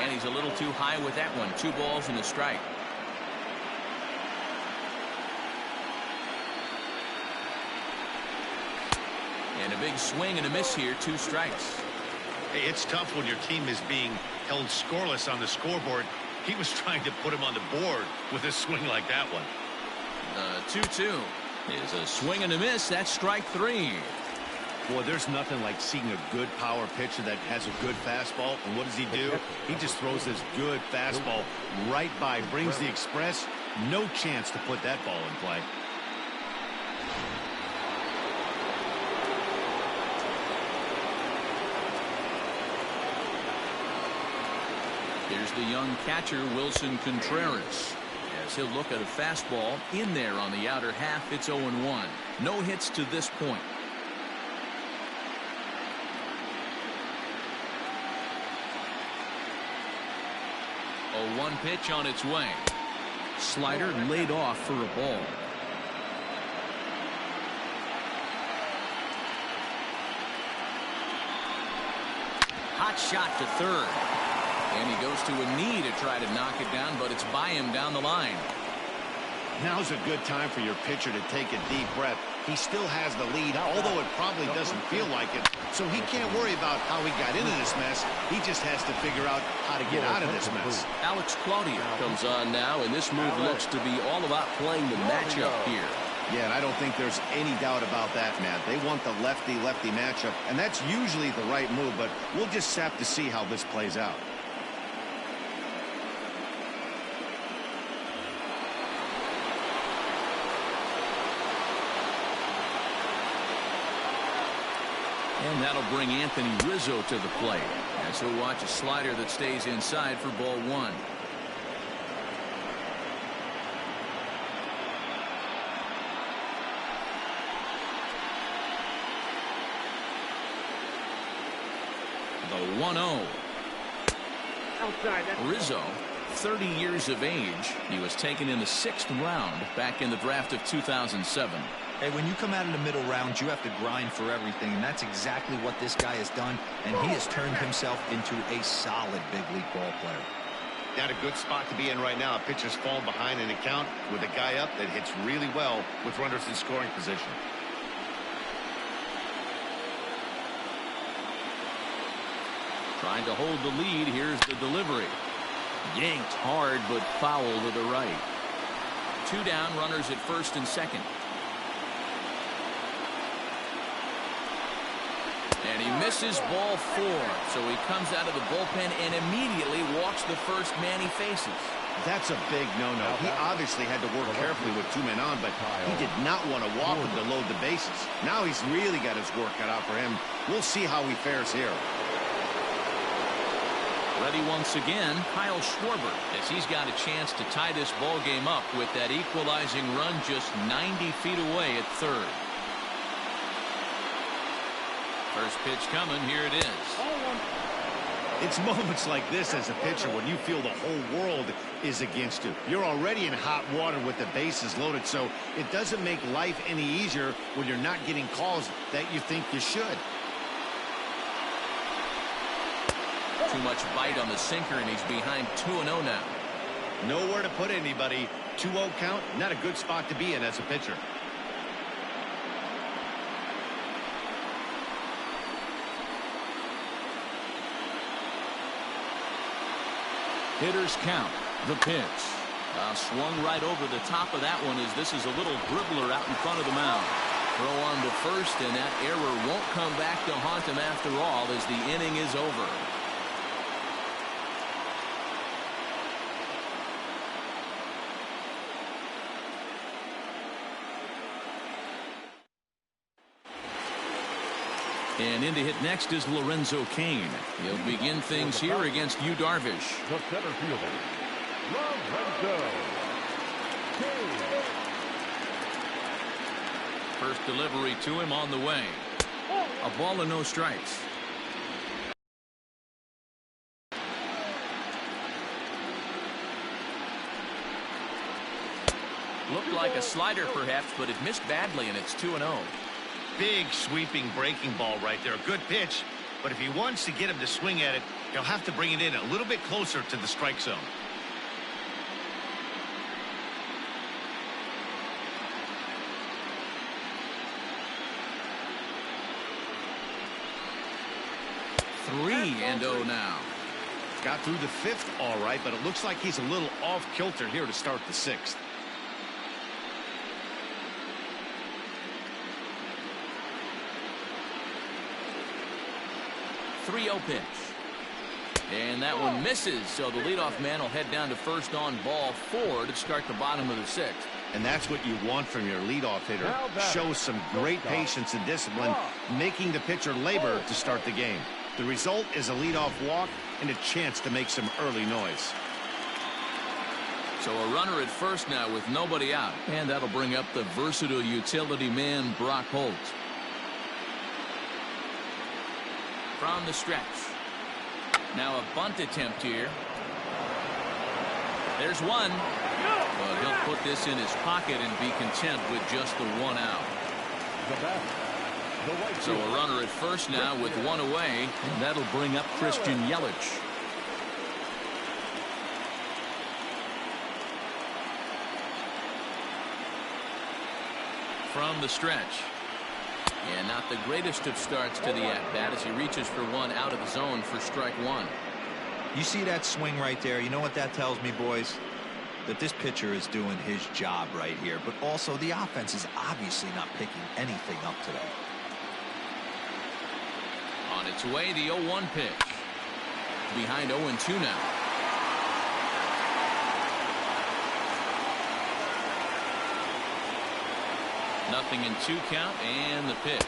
And he's a little too high with that one. 2 balls and a strike. And a big swing and a miss here. 2 strikes. Hey, it's tough when your team is being held scoreless on the scoreboard. He was trying to put him on the board with a swing like that one. The 2-2 is a swing and a miss. That's strike 3. Boy, there's nothing like seeing a good power pitcher that has a good fastball. And what does he do? He just throws this good fastball right by, brings the express. No chance to put that ball in play. Here's the young catcher, Wilson Contreras, as he'll look at a fastball in there on the outer half. It's 0-1. No hits to this point. A 1 pitch on its way. Slider laid off for a ball. Hot shot to third. And he goes to a knee to try to knock it down, but it's by him down the line. Now's a good time for your pitcher to take a deep breath. He still has the lead, although it probably doesn't feel like it. So he can't worry about how he got into this mess. He just has to figure out how to get out of this mess. Alex Claudio comes on now, and this move looks to be all about playing the matchup here. Yeah, and I don't think there's any doubt about that, Matt. They want the lefty-lefty matchup, and that's usually the right move, but we'll just have to see how this plays out. And that'll bring Anthony Rizzo to the plate as he'll watch a slider that stays inside for ball 1. The 1-0. Outside. Rizzo, 30 years of age. He was taken in the 6th round back in the draft of 2007. Hey, when you come out in the middle rounds, you have to grind for everything, and that's exactly what this guy has done, and he has turned himself into a solid big league ball player. Not a good spot to be in right now. A pitcher's falling behind in the count with a guy up that hits really well with runners in scoring position. Trying to hold the lead. Here's the delivery. Yanked hard, but foul to the right. 2 down, runners at first and second. And he misses ball 4. So he comes out of the bullpen and immediately walks the first man he faces. That's a big no-no. He obviously had to work carefully with 2 men on, but he did not want to walk him to load the bases. Now he's really got his work cut out for him. We'll see how he fares here. Ready once again, Kyle Schwarber, as he's got a chance to tie this ball game up with that equalizing run just 90 feet away at third. First pitch coming. Here it is. It's moments like this as a pitcher when you feel the whole world is against you. You're already in hot water with the bases loaded, so it doesn't make life any easier when you're not getting calls that you think you should. Too much bite on the sinker, and he's behind 2-0 now. Nowhere to put anybody. 2-0 count, not a good spot to be in as a pitcher. Hitters count. The pitch. Swung right over the top of that one as this is a little dribbler out in front of the mound. Throw on to first, and that error won't come back to haunt him after all as the inning is over. And in to hit next is Lorenzo Cain. He'll begin things here against Yu Darvish. The center fielder, Lorenzo Cain. First delivery to him on the way. A ball and no strikes. Looked like a slider perhaps, but it missed badly, and it's 2-0. Big sweeping breaking ball right there. Good pitch, but if he wants to get him to swing at it, he'll have to bring it in a little bit closer to the strike zone. Three and 0 now. Got through the fifth all right, but it looks like he's a little off kilter here to start the sixth. .30 pitch. And that one misses, so the leadoff man will head down to first on ball 4 to start the bottom of the sixth. And that's what you want from your leadoff hitter. Shows some great patience and discipline, making the pitcher labor to start the game. The result is a leadoff walk and a chance to make some early noise. So a runner at first now with nobody out, and that'll bring up the versatile utility man Brock Holt. From the stretch. Now a bunt attempt here. There's one. But he'll put this in his pocket and be content with just the one out. So a runner at first now with one away, and that'll bring up Christian Yelich. From the stretch. And not the greatest of starts to the at-bat as he reaches for one out of the zone for strike one. You see that swing right there? You know what that tells me, boys? That this pitcher is doing his job right here, but also the offense is obviously not picking anything up today. On its way, the 0-1 pitch. Behind 0-2 now. Nothing in 2 count, and the pitch.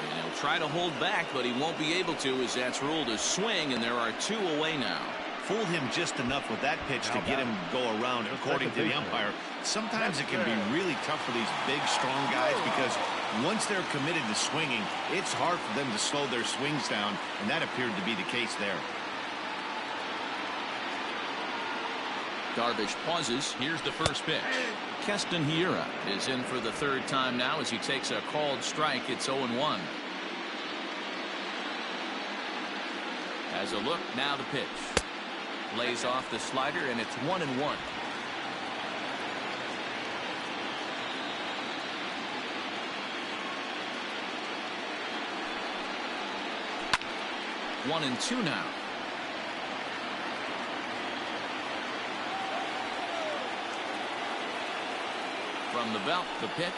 And he'll try to hold back, but he won't be able to as that's ruled a swing, and there are 2 away now. Fooled him just enough with that pitch to get him to go around, according to the umpire. Sometimes it can be really tough for these big, strong guys because once they're committed to swinging, it's hard for them to slow their swings down, and that appeared to be the case there. Darvish pauses. Here's the first pitch. Keston Hiura is in for the 3rd time now as he takes a called strike. It's 0-1. As a look, now the pitch. Lays off the slider, and it's 1-1. One and 2 now. From the belt, the pitch.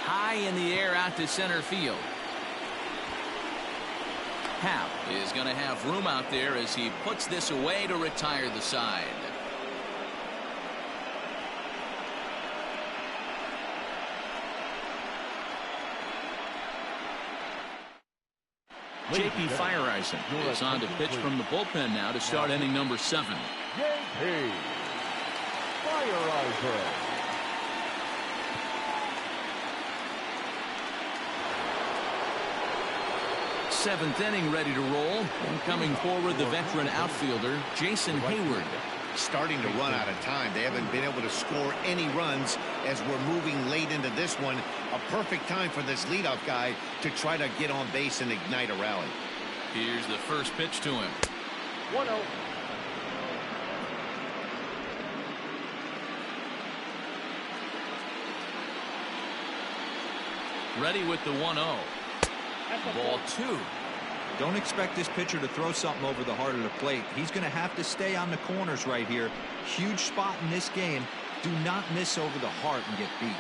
High in the air out to center field. Hap is going to have room out there as he puts this away to retire the side. J.P. Fireisen is on to pitch from the bullpen now to start inning number 7. J.P. Fireisen. 7th inning ready to roll. And coming forward, the veteran outfielder, Jason Hayward. Starting to run out of time. They haven't been able to score any runs as we're moving late into this one. A perfect time for this leadoff guy to try to get on base and ignite a rally. Here's the first pitch to him. 1-0. Ready with the 1-0. Ball 2. Don't expect this pitcher to throw something over the heart of the plate. He's going to have to stay on the corners right here. Huge spot in this game. Do not miss over the heart and get beat.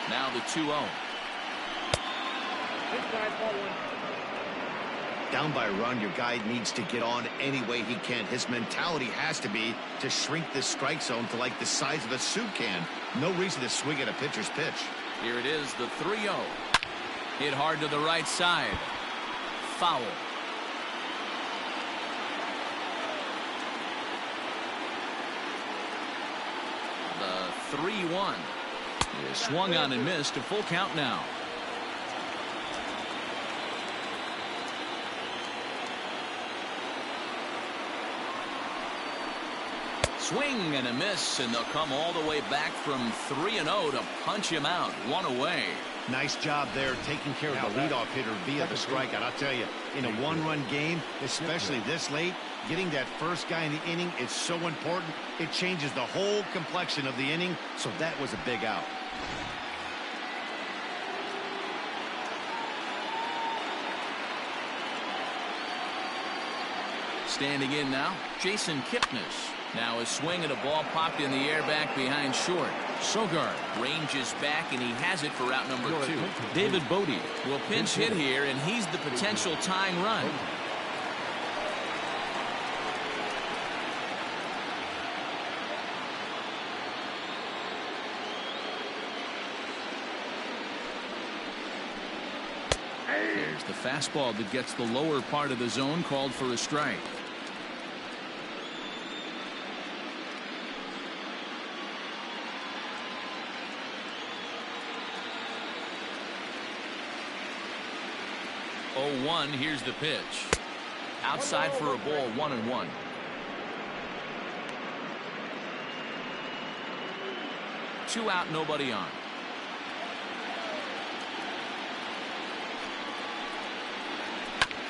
Now the 2-0. Inside, ball one. Down by a run, your guy needs to get on any way he can. His mentality has to be to shrink this strike zone to like the size of a soup can. No reason to swing at a pitcher's pitch. Here it is, the 3-0. Hit hard to the right side. Foul. The 3-1 is swung on and missed. A full count now. Swing and a miss, and they'll come all the way back from 3-0 to punch him out. One away. Nice job there taking care of the leadoff hitter via the strikeout. I'll tell you, in a one-run game, especially this late, getting that first guy in the inning is so important. It changes the whole complexion of the inning, so that was a big out. Standing in now, Jason Kipnis. Now a swing and a ball popped in the air back behind short. Sogard ranges back, and he has it for out number 2. David Bodie will pinch hit here, and he's the potential tying run. There's the fastball that gets the lower part of the zone, called for a strike. Oh, 1, here's the pitch. Outside for a ball, 1-1. Two out, nobody on.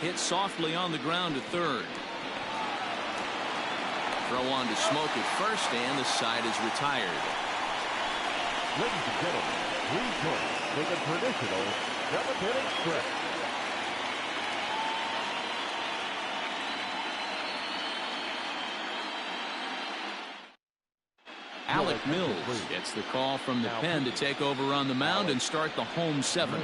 Hit softly on the ground to third. Throw on to Smoke at first, and the side is retired. Ladies and gentlemen, please join with a traditional 7th-inning stretch. Alec Mills gets the call from the pen to take over on the mound and start the home 7th.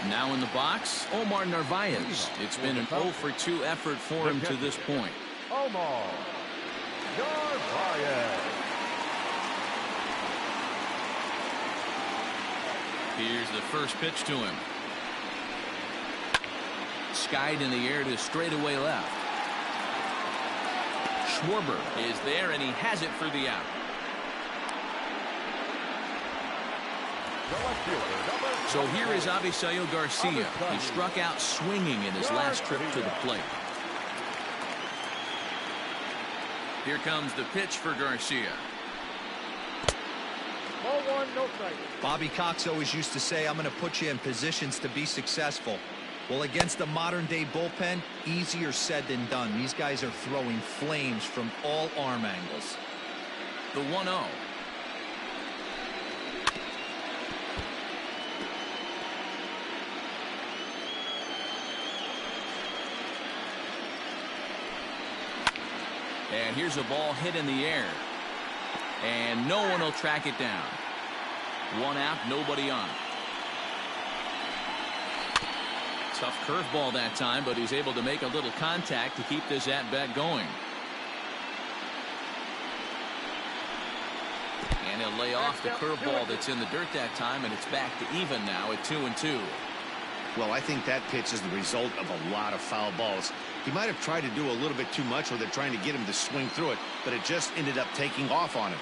Now in the box, Omar Narvaez. It's been an 0-for-2 effort for him to this point. Omar Narvaez. Here's the first pitch to him. Skied in the air to straightaway left. Schwarber is there, and he has it for the out. So here is Avisail Garcia. He struck out swinging in his last trip to the plate. Here comes the pitch for Garcia. Ball one, no strike. Bobby Cox always used to say, I'm going to put you in positions to be successful. Well, against a modern-day bullpen, easier said than done. These guys are throwing flames from all arm angles. The 1-0. And here's a ball hit in the air. And no one will track it down. One out, nobody on. Tough curveball that time, but he's able to make a little contact to keep this at-bat going. And he'll lay off the curveball that's in the dirt that time, and it's back to even now at 2-2. Well, I think that pitch is the result of a lot of foul balls. He might have tried to do a little bit too much with it, trying to get him to swing through it, but it just ended up taking off on him.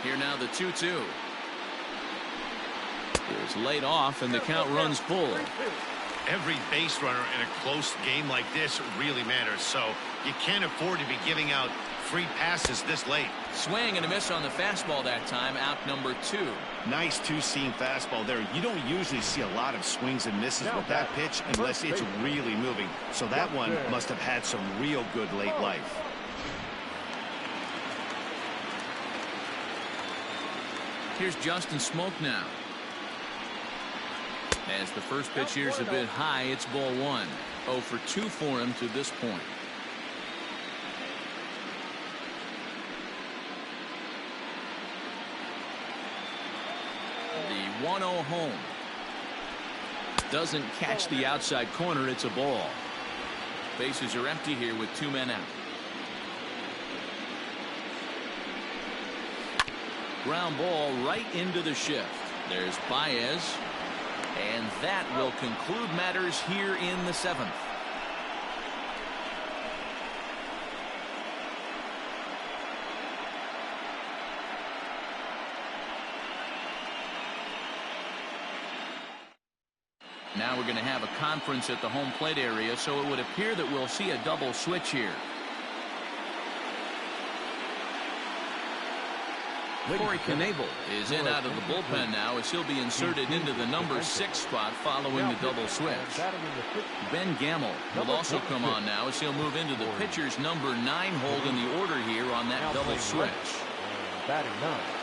Here now the 2-2. It's laid off, and the count runs full. Every base runner in a close game like this really matters, so you can't afford to be giving out free passes this late. Swing and a miss on the fastball that time, out number 2. Nice two-seam fastball there. You don't usually see a lot of swings and misses with that pitch unless it's really moving. So that one must have had some real good late life. Here's Justin Smoke now. As the first pitch here's a bit high, it's ball one. 0 for 2 for him to this point. The 1-0 home. Doesn't catch the outside corner. It's a ball. Bases are empty here with 2 men out. Ground ball right into the shift. There's Baez. And that will conclude matters here in the 7th. Now we're going to have a conference at the home plate area, so it would appear that we'll see a double switch here. Corey Knebel is in out of the bullpen now as he'll be inserted into the number 6 spot following the double switch. Ben Gamble will also come on now as he'll move into the pitcher's number 9 hold in the order here on that double switch.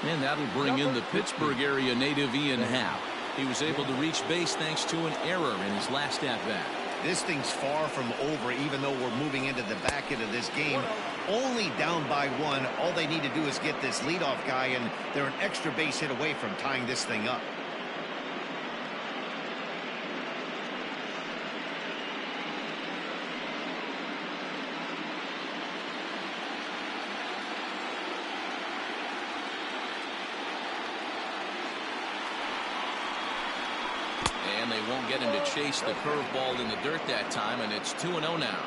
And that'll bring in the Pittsburgh area native Ian Happ. He was able to reach base thanks to an error in his last at-bat. This thing's far from over, even though we're moving into the back end of this game. Only down by 1. All they need to do is get this leadoff guy, and they're an extra base hit away from tying this thing up. And they won't get him to chase the curveball in the dirt that time, and it's 2-0 now.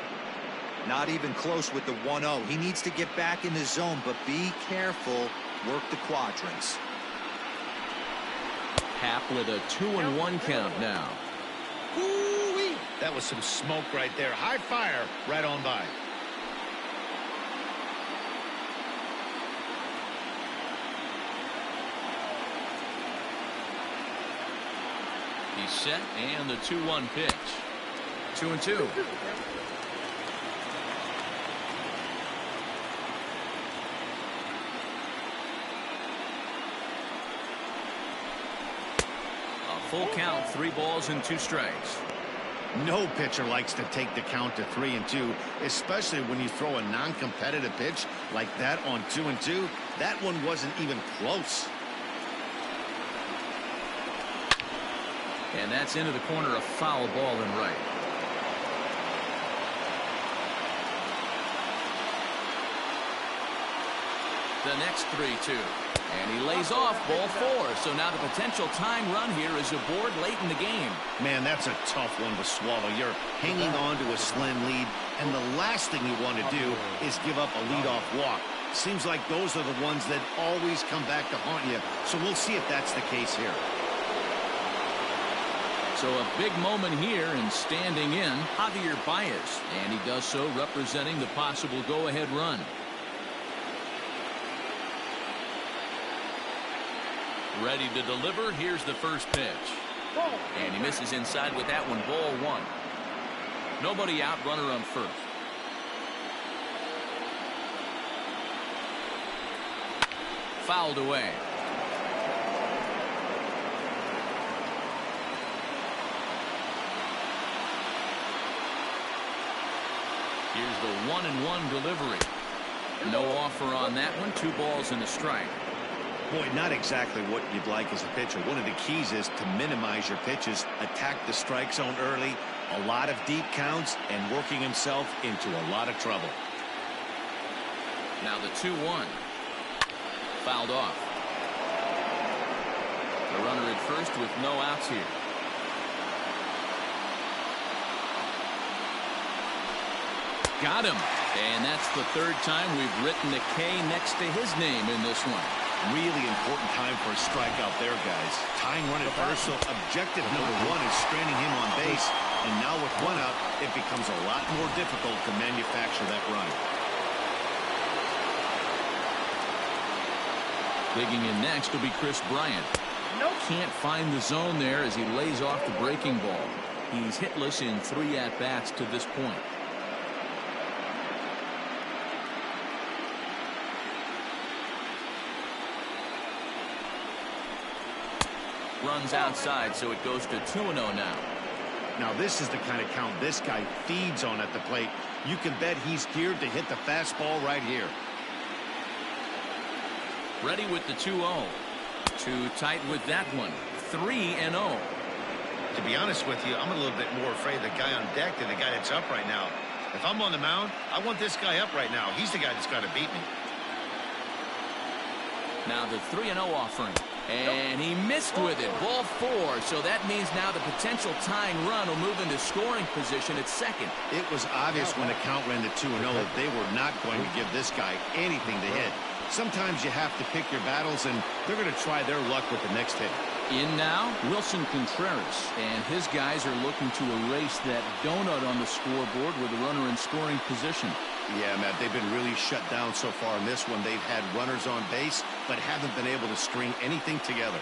Not even close with the 1-0. He needs to get back in the zone, but be careful. Work the quadrants. Happ with a 2-1 count now. Ooh-wee. That was some smoke right there. High fire right on by. He's set, and the 2-1 pitch. 2-2. Full count, 3 balls and 2 strikes. No pitcher likes to take the count to 3-2, especially when you throw a non-competitive pitch like that on 2-2. That one wasn't even close. And that's into the corner, a foul ball and right. The next 3-2. And he lays off ball 4. So now the potential tying run here is aboard late in the game. Man, that's a tough one to swallow. You're hanging on to a slim lead, and the last thing you want to do is give up a leadoff walk. Seems like those are the ones that always come back to haunt you. So we'll see if that's the case here. So a big moment here, and standing in, Javier Baez. And he does so representing the possible go-ahead run. Ready to deliver. Here's the first pitch. And he misses inside with that one. Ball 1. Nobody out. Runner on first. Fouled away. Here's the 1-1 delivery. No offer on that one. 2 balls and a strike. Boy, not exactly what you'd like as a pitcher. One of the keys is to minimize your pitches, attack the strike zone early, a lot of deep counts, and working himself into a lot of trouble. Now the 2-1. Fouled off. The runner at first with no outs here. Got him. And that's the 3rd time we've written a K next to his name in this one. Really important time for a strikeout there, guys. Tying run at first, so objective number 1 is stranding him on base. And now with 1 out, it becomes a lot more difficult to manufacture that run. Digging in next will be Chris Bryant. Can't find the zone there as he lays off the breaking ball. He's hitless in 3 at-bats to this point. runs outside, so it goes to 2-0 now. Now this is the kind of count this guy feeds on at the plate. You can bet he's geared to hit the fastball right here. Ready with the 2-0. Too tight with that one. 3-0. To be honest with you, I'm a little bit more afraid of the guy on deck than the guy that's up right now. If I'm on the mound, I want this guy up right now. He's the guy that's got to beat me. Now the 3-0 offering. And he missed with it. Ball 4. So that means now the potential tying run will move into scoring position at second. It was obvious when the count ran to 2-0 that they were not going to give this guy anything to hit. Sometimes you have to pick your battles, and they're going to try their luck with the next hit. In now, Wilson Contreras. And his guys are looking to erase that donut on the scoreboard with a runner in scoring position. Yeah, Matt, they've been really shut down so far in this one. They've had runners on base, but haven't been able to string anything together.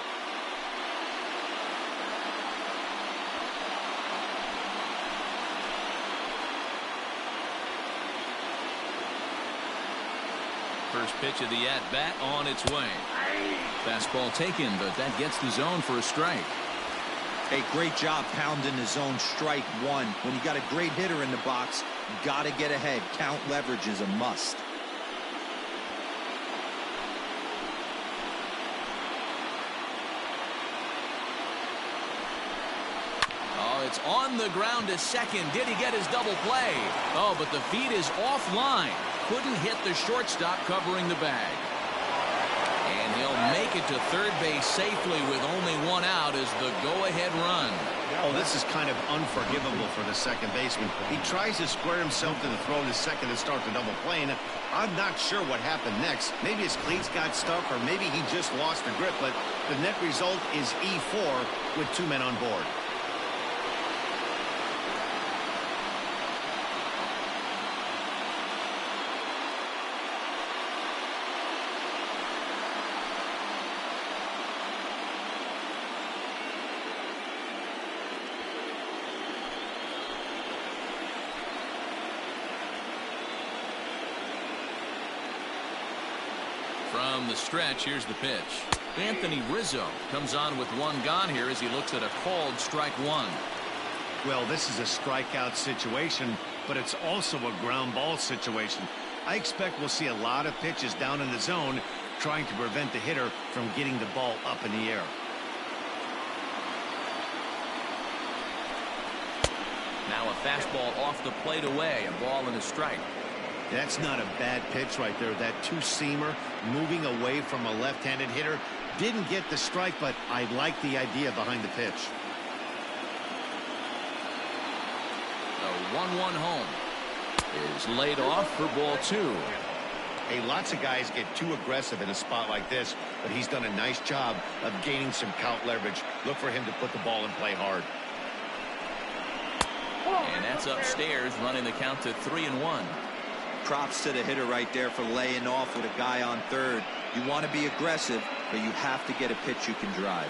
First pitch of the at-bat on its way. Fastball taken, but that gets the zone for a strike. Hey, great job pounding the zone. Strike one. When you got a great hitter in the box, you got to get ahead. Count leverage is a must. Oh, it's on the ground to second. Did he get his double play? Oh, but the feed is offline. Couldn't hit the shortstop covering the bag. And he'll make it to third base safely with only one out as the go-ahead run. Oh, this is kind of unforgivable for the second baseman. He tries to square himself to the throw to second to start the double play, and I'm not sure what happened next. Maybe his cleats got stuck, or maybe he just lost the grip, but the net result is E4 with 2 men on board. From the stretch, here's the pitch. Anthony Rizzo comes on with one gone here as he looks at a called strike one. Well, this is a strikeout situation, but it's also a ground ball situation. I expect we'll see a lot of pitches down in the zone trying to prevent the hitter from getting the ball up in the air. Now a fastball off the plate away, a ball and a strike. That's not a bad pitch right there. That two-seamer moving away from a left-handed hitter. Didn't get the strike, but I like the idea behind the pitch. The 1-1 home is laid off for ball 2. Hey, lots of guys get too aggressive in a spot like this, but he's done a nice job of gaining some count leverage. Look for him to put the ball in play hard. And that's upstairs, running the count to 3-1. Props to the hitter right there for laying off with a guy on third. You want to be aggressive, but you have to get a pitch you can drive.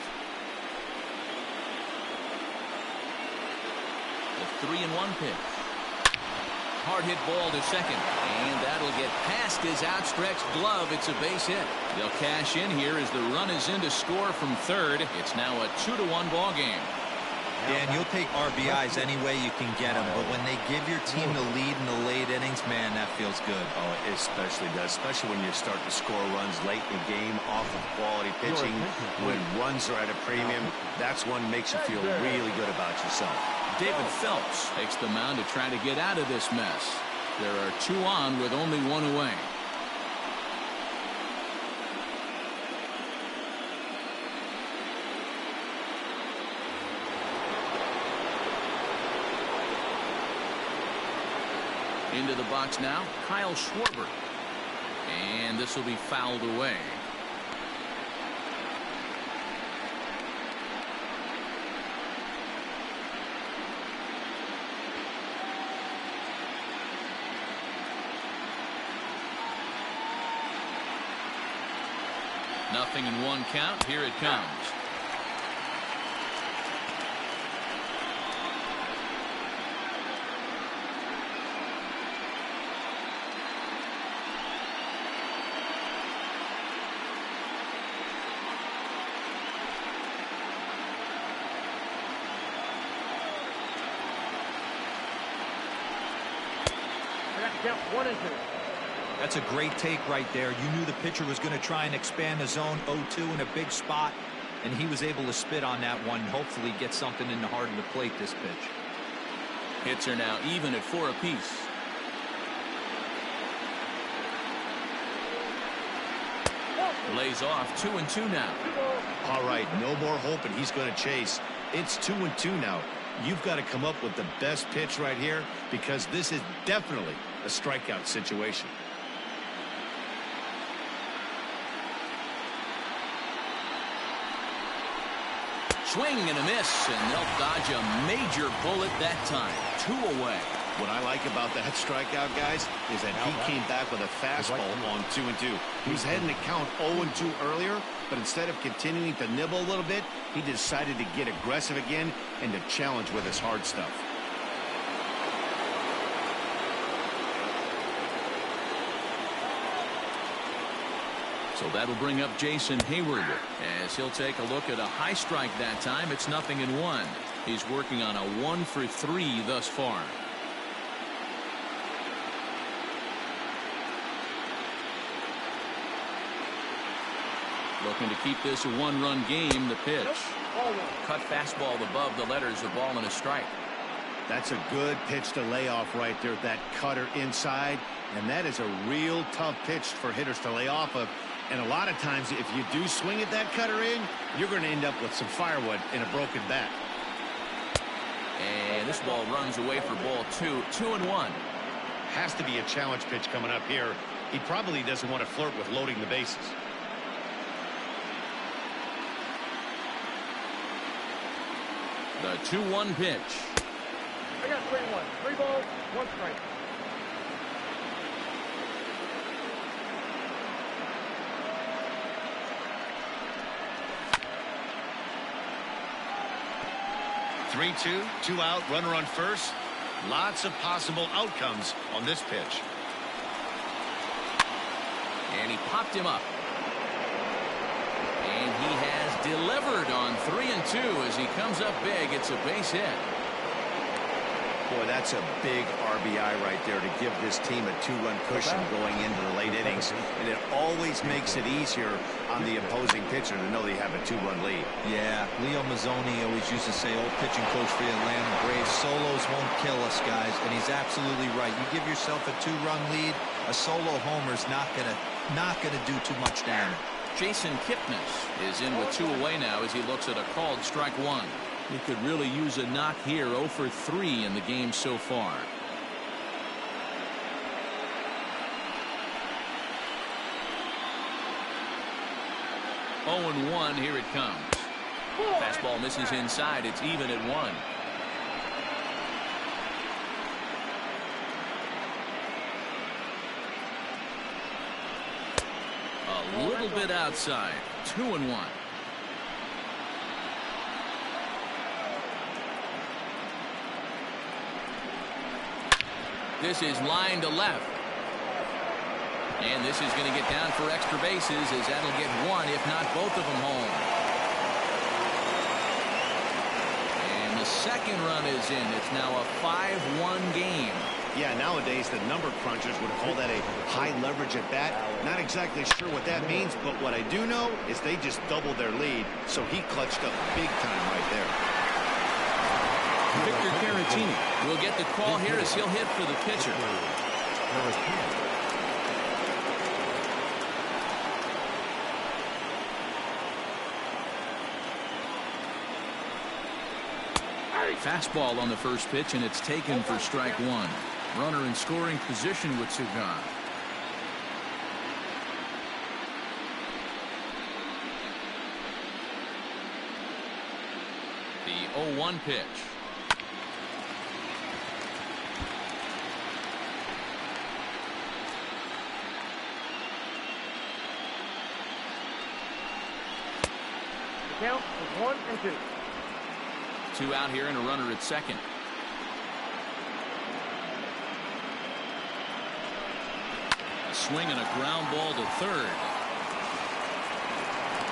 The 3-1 pitch. Hard hit ball to second, and that'll get past his outstretched glove. It's a base hit. They'll cash in here as the run is in to score from third. It's now a 2-1 ball game. Dan, you'll take RBIs any way you can get them, but when they give your team the lead in the late innings, man, that feels good. Oh, it especially does, especially when you start to score runs late in the game off of quality pitching. When runs are at a premium, that's one makes you feel really good about yourself. David Phelps takes the mound to try to get out of this mess. There are 2 on with only 1 away. Into the box now, Kyle Schwarber. And this will be fouled away. Nothing in 1 count. Here it comes. Count 1 and 2. That's a great take right there. You knew the pitcher was going to try and expand the zone 0-2 in a big spot, and he was able to spit on that one and hopefully get something in the heart of the plate this pitch. Hits are now even at 4 apiece. Lays off 2-2 now. All right, no more hope, and he's going to chase. It's 2-2 now. You've got to come up with the best pitch right here because this is definitely a strikeout situation. Swing and a miss, and they'll dodge a major bullet that time. 2 away. What I like about that strikeout, guys, is that he came back with a fastball on 2-2. He was heading to count 0-2 earlier, but instead of continuing to nibble a little bit, he decided to get aggressive again and to challenge with his hard stuff. So that'll bring up Jason Hayward as he'll take a look at a high strike that time. It's 0-1. He's working on a 1 for 3 thus far. Looking to keep this a 1-run game. The pitch. Cut fastball above the letters, a ball and a strike. That's a good pitch to lay off right there, that cutter inside. And that is a real tough pitch for hitters to lay off of. And a lot of times, if you do swing at that cutter in, you're going to end up with some firewood in a broken bat. And this ball runs away for ball 2. 2-1. Has to be a challenge pitch coming up here. He probably doesn't want to flirt with loading the bases. The 2-1 pitch. I got 3-1. 3 balls, 1 strike. Three-two, 2 out, runner on first. Lots of possible outcomes on this pitch. And he popped him up. And he has delivered on 3-2 as he comes up big. It's a base hit. Boy, that's a big RBI right there to give this team a 2-run cushion going into the late innings. And it always makes it easier on the opposing pitcher to know they have a 2-run lead. Yeah, Leo Mazzoni always used to say, old pitching coach for the Atlanta Braves, solos won't kill us, guys. And he's absolutely right. You give yourself a 2-run lead, a solo homer's not gonna do too much damage. Jason Kipnis is in with 2 away now as he looks at a called strike 1. He could really use a knock here. 0 for 3 in the game so far. Oh and 1. Here it comes. Fastball misses inside. It's even at 1. A little bit outside. 2-1. This is line to left. And this is going to get down for extra bases as that'll get 1, if not both of them home. And the second run is in. It's now a 5-1 game. Yeah, nowadays the number crunchers would call that a high leverage at bat. Not exactly sure what that means, but what I do know is they just doubled their lead, so he clutched up big time right there. Victor Caratini will get the call here as he'll hit for the pitcher. Fastball on the first pitch, and it's taken for strike 1. Runner in scoring position with 2 gone. The 0-1 pitch. The count is 1 and 2. 2 out here and a runner at second. A swing and a ground ball to third.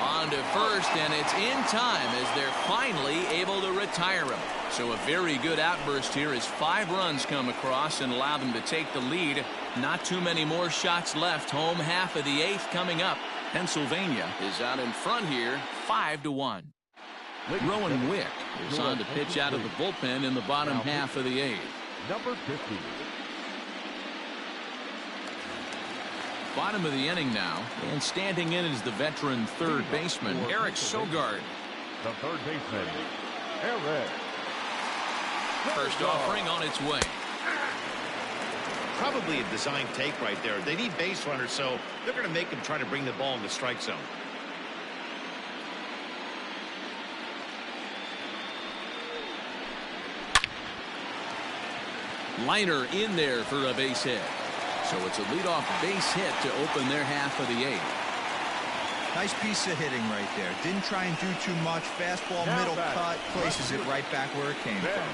On to first, and it's in time as they're finally able to retire him. So a very good outburst here as 5 runs come across and allow them to take the lead. Not too many more shots left. Home half of the 8th coming up. Pennsylvania is out in front here, 5-1. Rowan Wick is on to pitch out of the bullpen in the bottom half of the 8th. Number 50. Bottom of the inning now, and standing in is the veteran third baseman, Eric Sogard. The third baseman, Eric. First offering on its way. Probably a design take right there. They need base runners, so they're going to make him try to bring the ball in the strike zone. Liner in there for a base hit. So it's a leadoff base hit to open their half of the 8th. Nice piece of hitting right there. Didn't try and do too much. Fastball, middle cut, places it right back where it came from.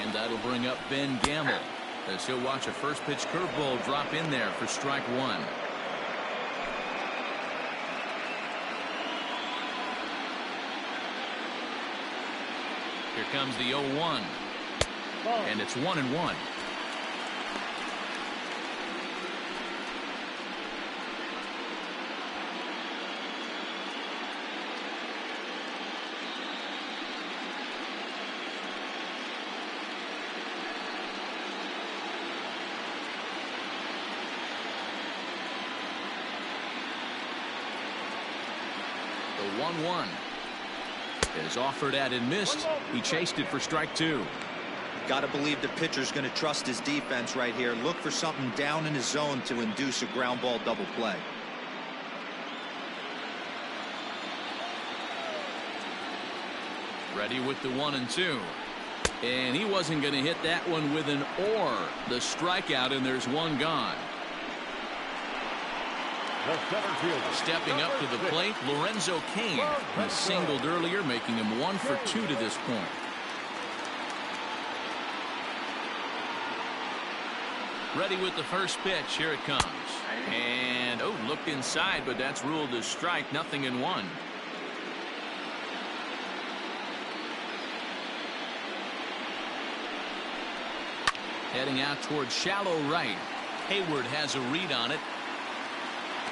And that'll bring up Ben Gamble as he'll watch a first pitch curveball drop in there for strike 1. Here comes the 0-1. And it's 1-1. The 1-1 is offered at and missed. He chased it for strike 2. Got to believe the pitcher's going to trust his defense right here. Look for something down in his zone to induce a ground ball double play. Ready with the 1-2. And he wasn't going to hit that one with an or. The strikeout, and there's one gone. Stepping up to the plate, Lorenzo Cain. He singled earlier, making him 1 for 2 to this point. Ready with the first pitch. Here it comes. And, oh, looked inside, but that's ruled as strike. Nothing in 1. Heading out towards shallow right. Hayward has a read on it.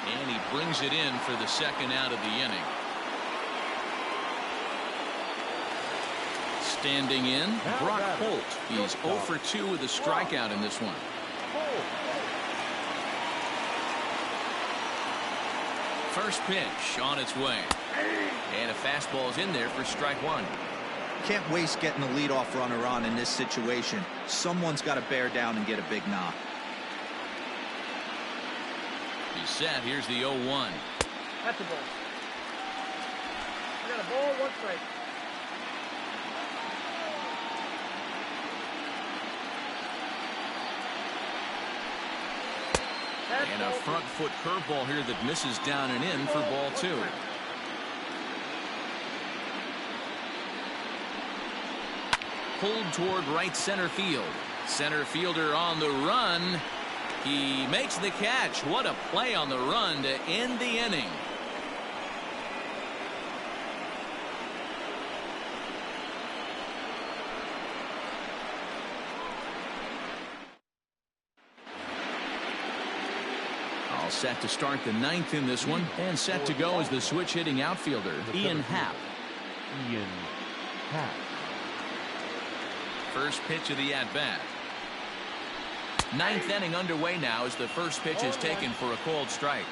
And he brings it in for the second out of the inning. Standing in, Brock Holt. He's 0 for 2 with a strikeout in this one. First pitch on its way. And a fastball is in there for strike 1. Can't waste getting a leadoff runner on in this situation. Someone's got to bear down and get a big knock. He's set. Here's the 0-1. That's a ball. I got a ball, 1 strike. And a front foot curveball here that misses down and in for ball 2. Pulled toward right center field. Center fielder on the run. He makes the catch. What a play on the run to end the inning. All set to start the 9th in this one, and set to go is the switch hitting outfielder, Ian Happ. First pitch of the at-bat. 9th inning underway now as the first pitch is taken for a called strike.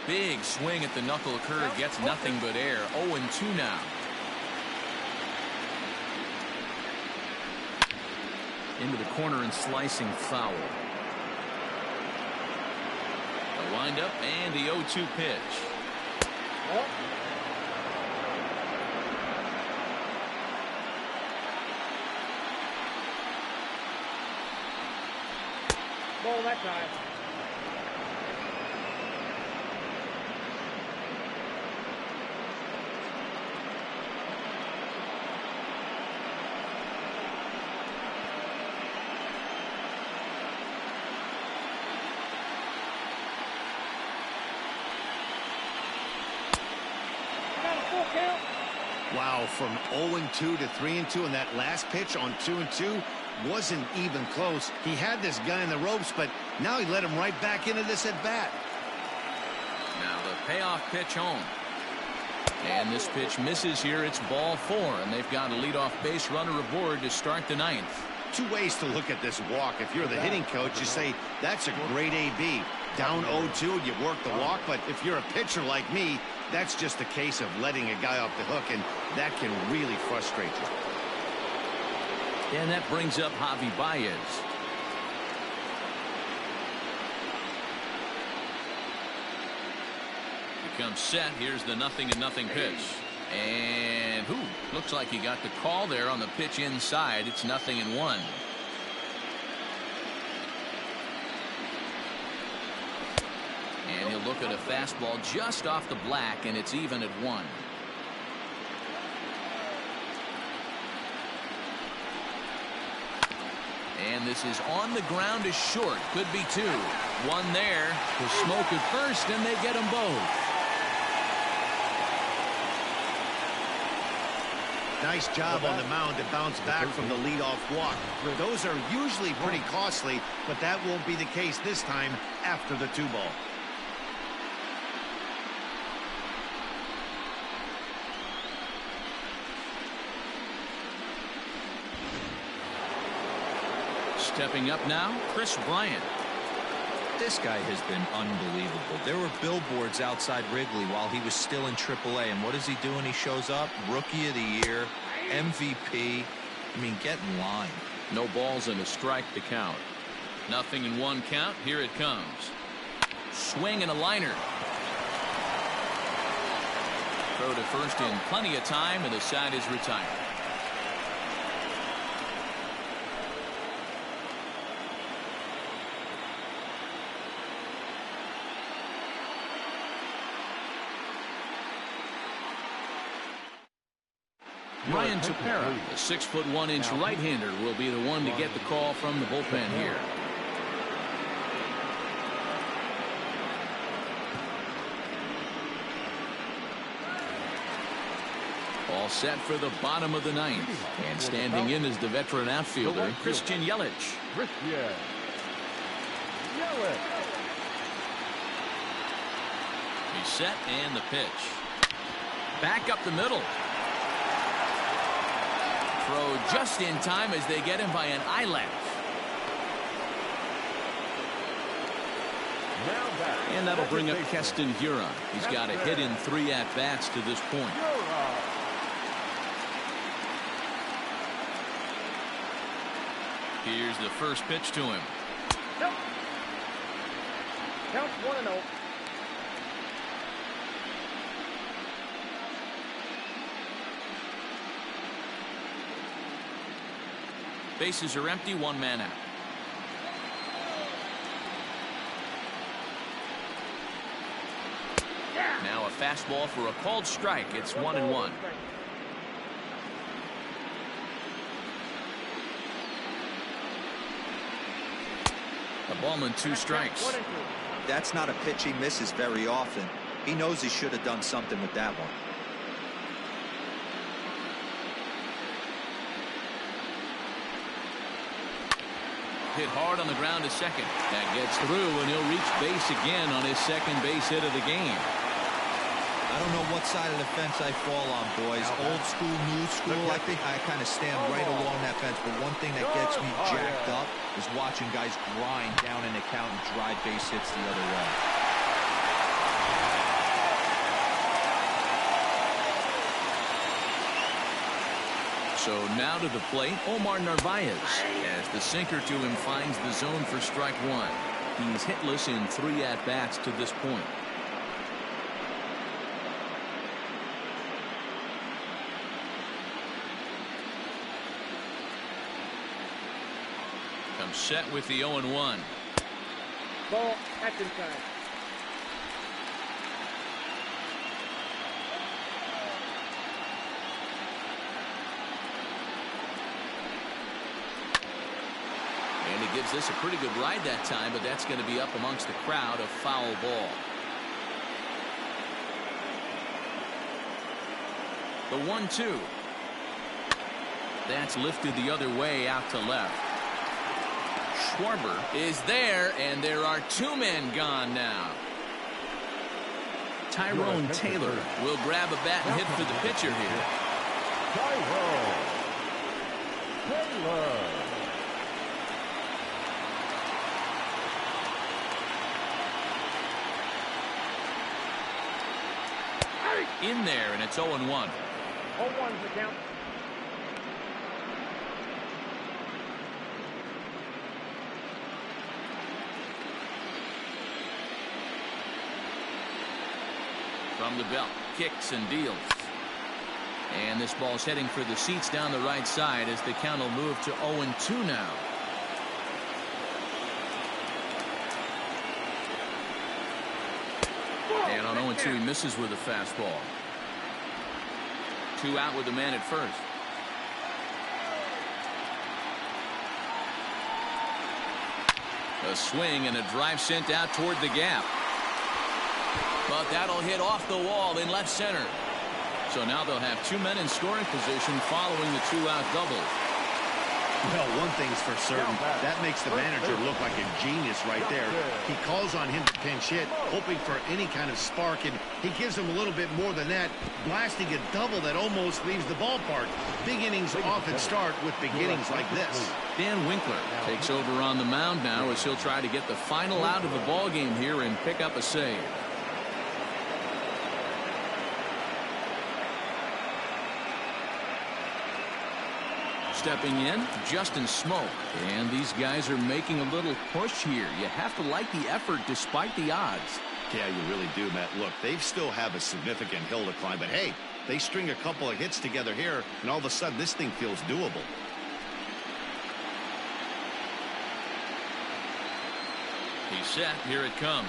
Big swing at the knuckle curve, gets nothing but air. 0-2 now. Into the corner and slicing foul. The windup and the 0-2 pitch. Ball that time. Full count. Wow, from 0-2 to 3-2, and that last pitch on 2-2 wasn't even close. He had this guy in the ropes, but now he let him right back into this at bat. Now the payoff pitch home. And this pitch misses here. It's ball 4, and they've got a leadoff base runner aboard to start the 9th. Two ways to look at this walk. If you're the hitting coach, you say, that's a great AB. Down 0-2, and you work the walk, but if you're a pitcher like me, that's just a case of letting a guy off the hook, and that can really frustrate you. And that brings up Javi Baez. Becomes set. Here's the 0-0 pitch. And looks like he got the call there on the pitch inside. It's 0-1. And he'll look at a fastball just off the black, and it's even at 1. And this is on the ground is short. Could be 2. 1 there to smoke at first, and they get them both. Nice job on the mound to bounce back from the leadoff walk. Those are usually pretty costly, but that won't be the case this time after the 2-ball. Stepping up now, Chris Bryant. This guy has been unbelievable. There were billboards outside Wrigley while he was still in AAA, and what is he doing? He shows up, Rookie of the Year, MVP. I mean, get in line. No balls and a strike to count. 0-1 count. Here it comes. Swing and a liner. Throw to first in plenty of time, and the side is retired. Ryan Tepera, the 6'1" right-hander, will be the one to get the call from the bullpen here. All set for the bottom of the 9th. And standing in is the veteran outfielder, Christian Yelich. He's set, and the pitch. Back up the middle. Throw just in time as they get him by an eyelash. And that'll bring up Keston Hiura. He's got a hit in 3 at-bats to this point. Here's the first pitch to him. Counts 1-0. Bases are empty, 1 man out. Now a fastball for a called strike. It's 1-1. A ball and 2 strikes. That's not a pitch he misses very often. He knows he should have done something with that one. Hit hard on the ground to second. That gets through, and he'll reach base again on his second base hit of the game. I don't know what side of the fence I fall on, boys. Old school, new school. I think I kind of stand right along that fence. But one thing that gets me jacked up is watching guys grind down in the count and drive base hits the other way. So now to the plate, Omar Narvaez, as the sinker to him finds the zone for strike 1. He's hitless in 3 at-bats to this point. Comes set with the 0-1. Ball, action time. And he gives this a pretty good ride that time, but that's going to be up amongst the crowd, a foul ball. The 1-2. That's lifted the other way out to left. Schwarber is there, and there are 2 men gone now. Tyrone Taylor will grab a bat and hit for the pitcher here. Tyrone Taylor. In there, and it's 0-1. 0-1's the count. From the belt, kicks and deals. And this ball's heading for the seats down the right side as the count will move to 0-2 now. And on 0-2, he misses with a fastball. 2 out with the man at first. A swing and a drive sent out toward the gap. But that'll hit off the wall in left center. So now they'll have 2 men in scoring position following the 2-out double. Well, one thing's for certain, that makes the manager look like a genius right there. He calls on him to pinch hit, hoping for any kind of spark, and he gives him a little bit more than that, blasting a double that almost leaves the ballpark. Big innings often start with beginnings like this. Dan Winkler takes over on the mound now as he'll try to get the final out of the ball game here and pick up a save. Stepping in, Justin Smoke. And these guys are making a little push here. You have to like the effort despite the odds. Yeah, you really do, Matt. Look, they still have a significant hill to climb, but hey, they string a couple of hits together here, and all of a sudden this thing feels doable. He's set. Here it comes.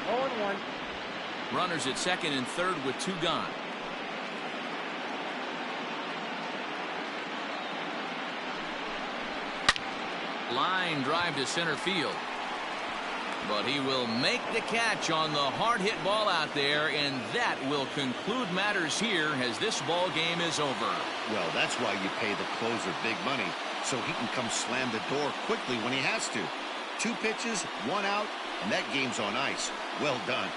0-1. Runners at second and third with 2 gone. Line drive to center field. But he will make the catch on the hard hit ball out there, and that will conclude matters here as this ball game is over. Well, that's why you pay the closer big money, so he can come slam the door quickly when he has to. 2 pitches, 1 out, and that game's on ice. Well done.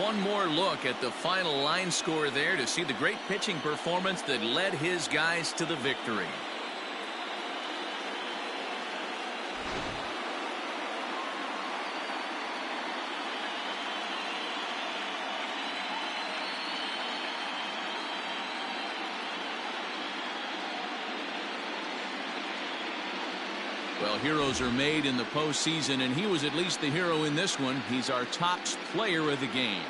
One more look at the final line score there to see the great pitching performance that led his guys to the victory. Well, heroes are made in the postseason, and he was at least the hero in this one. He's our top player of the game.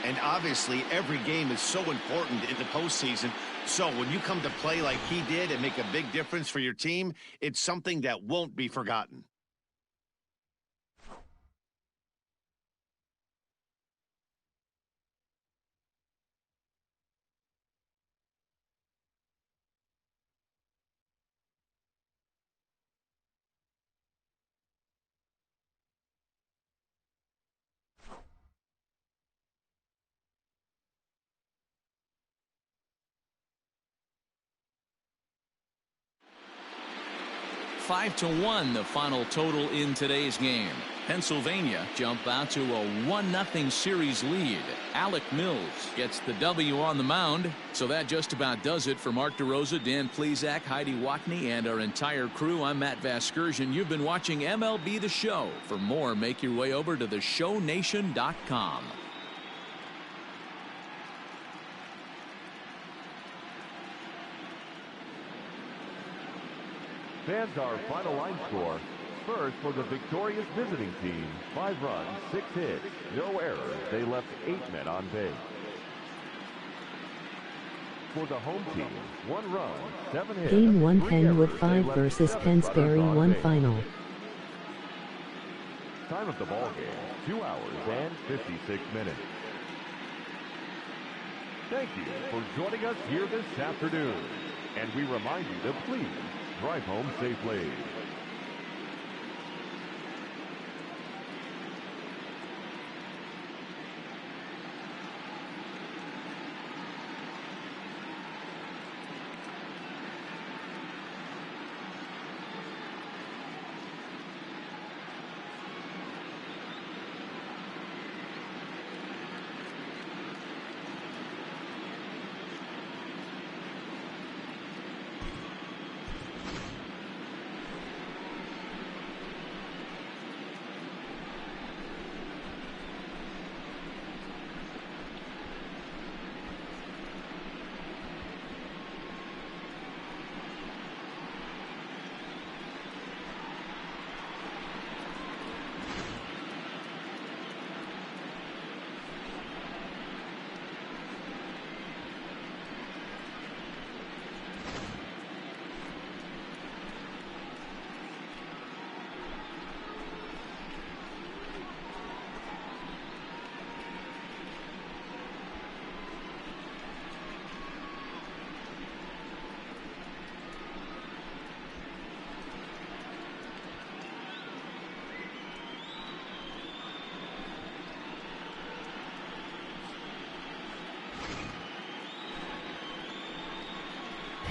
And obviously, every game is so important in the postseason. So when you come to play like he did and make a big difference for your team, it's something that won't be forgotten. Five to 1 the final total in today's game. Pennsylvania jump out to a 1-0 series lead. Alec Mills gets the W on the mound. So that just about does it for Mark DeRosa, Dan Plesac, Heidi Watney, and our entire crew. I'm Matt Vasgersian. You've been watching MLB The Show. For more, make your way over to theshownation.com. Fans, our final line score, first for the victorious visiting team. 5 runs, 6 hits, no errors. They left 8 men on base. For the home team, 1 run, 7 hits. Game 1 3 Pennwood errors. 5 They left versus 7 Pennsbury runners on 1 base. final. Time of the ball game, 2 hours and 56 minutes. Thank you for joining us here this afternoon. And we remind you to please drive home safely.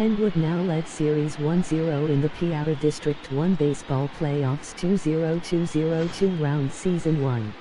Pennwood now led Series 1-0 in the Piaa District 1 Baseball Playoffs 2022 round Season 1.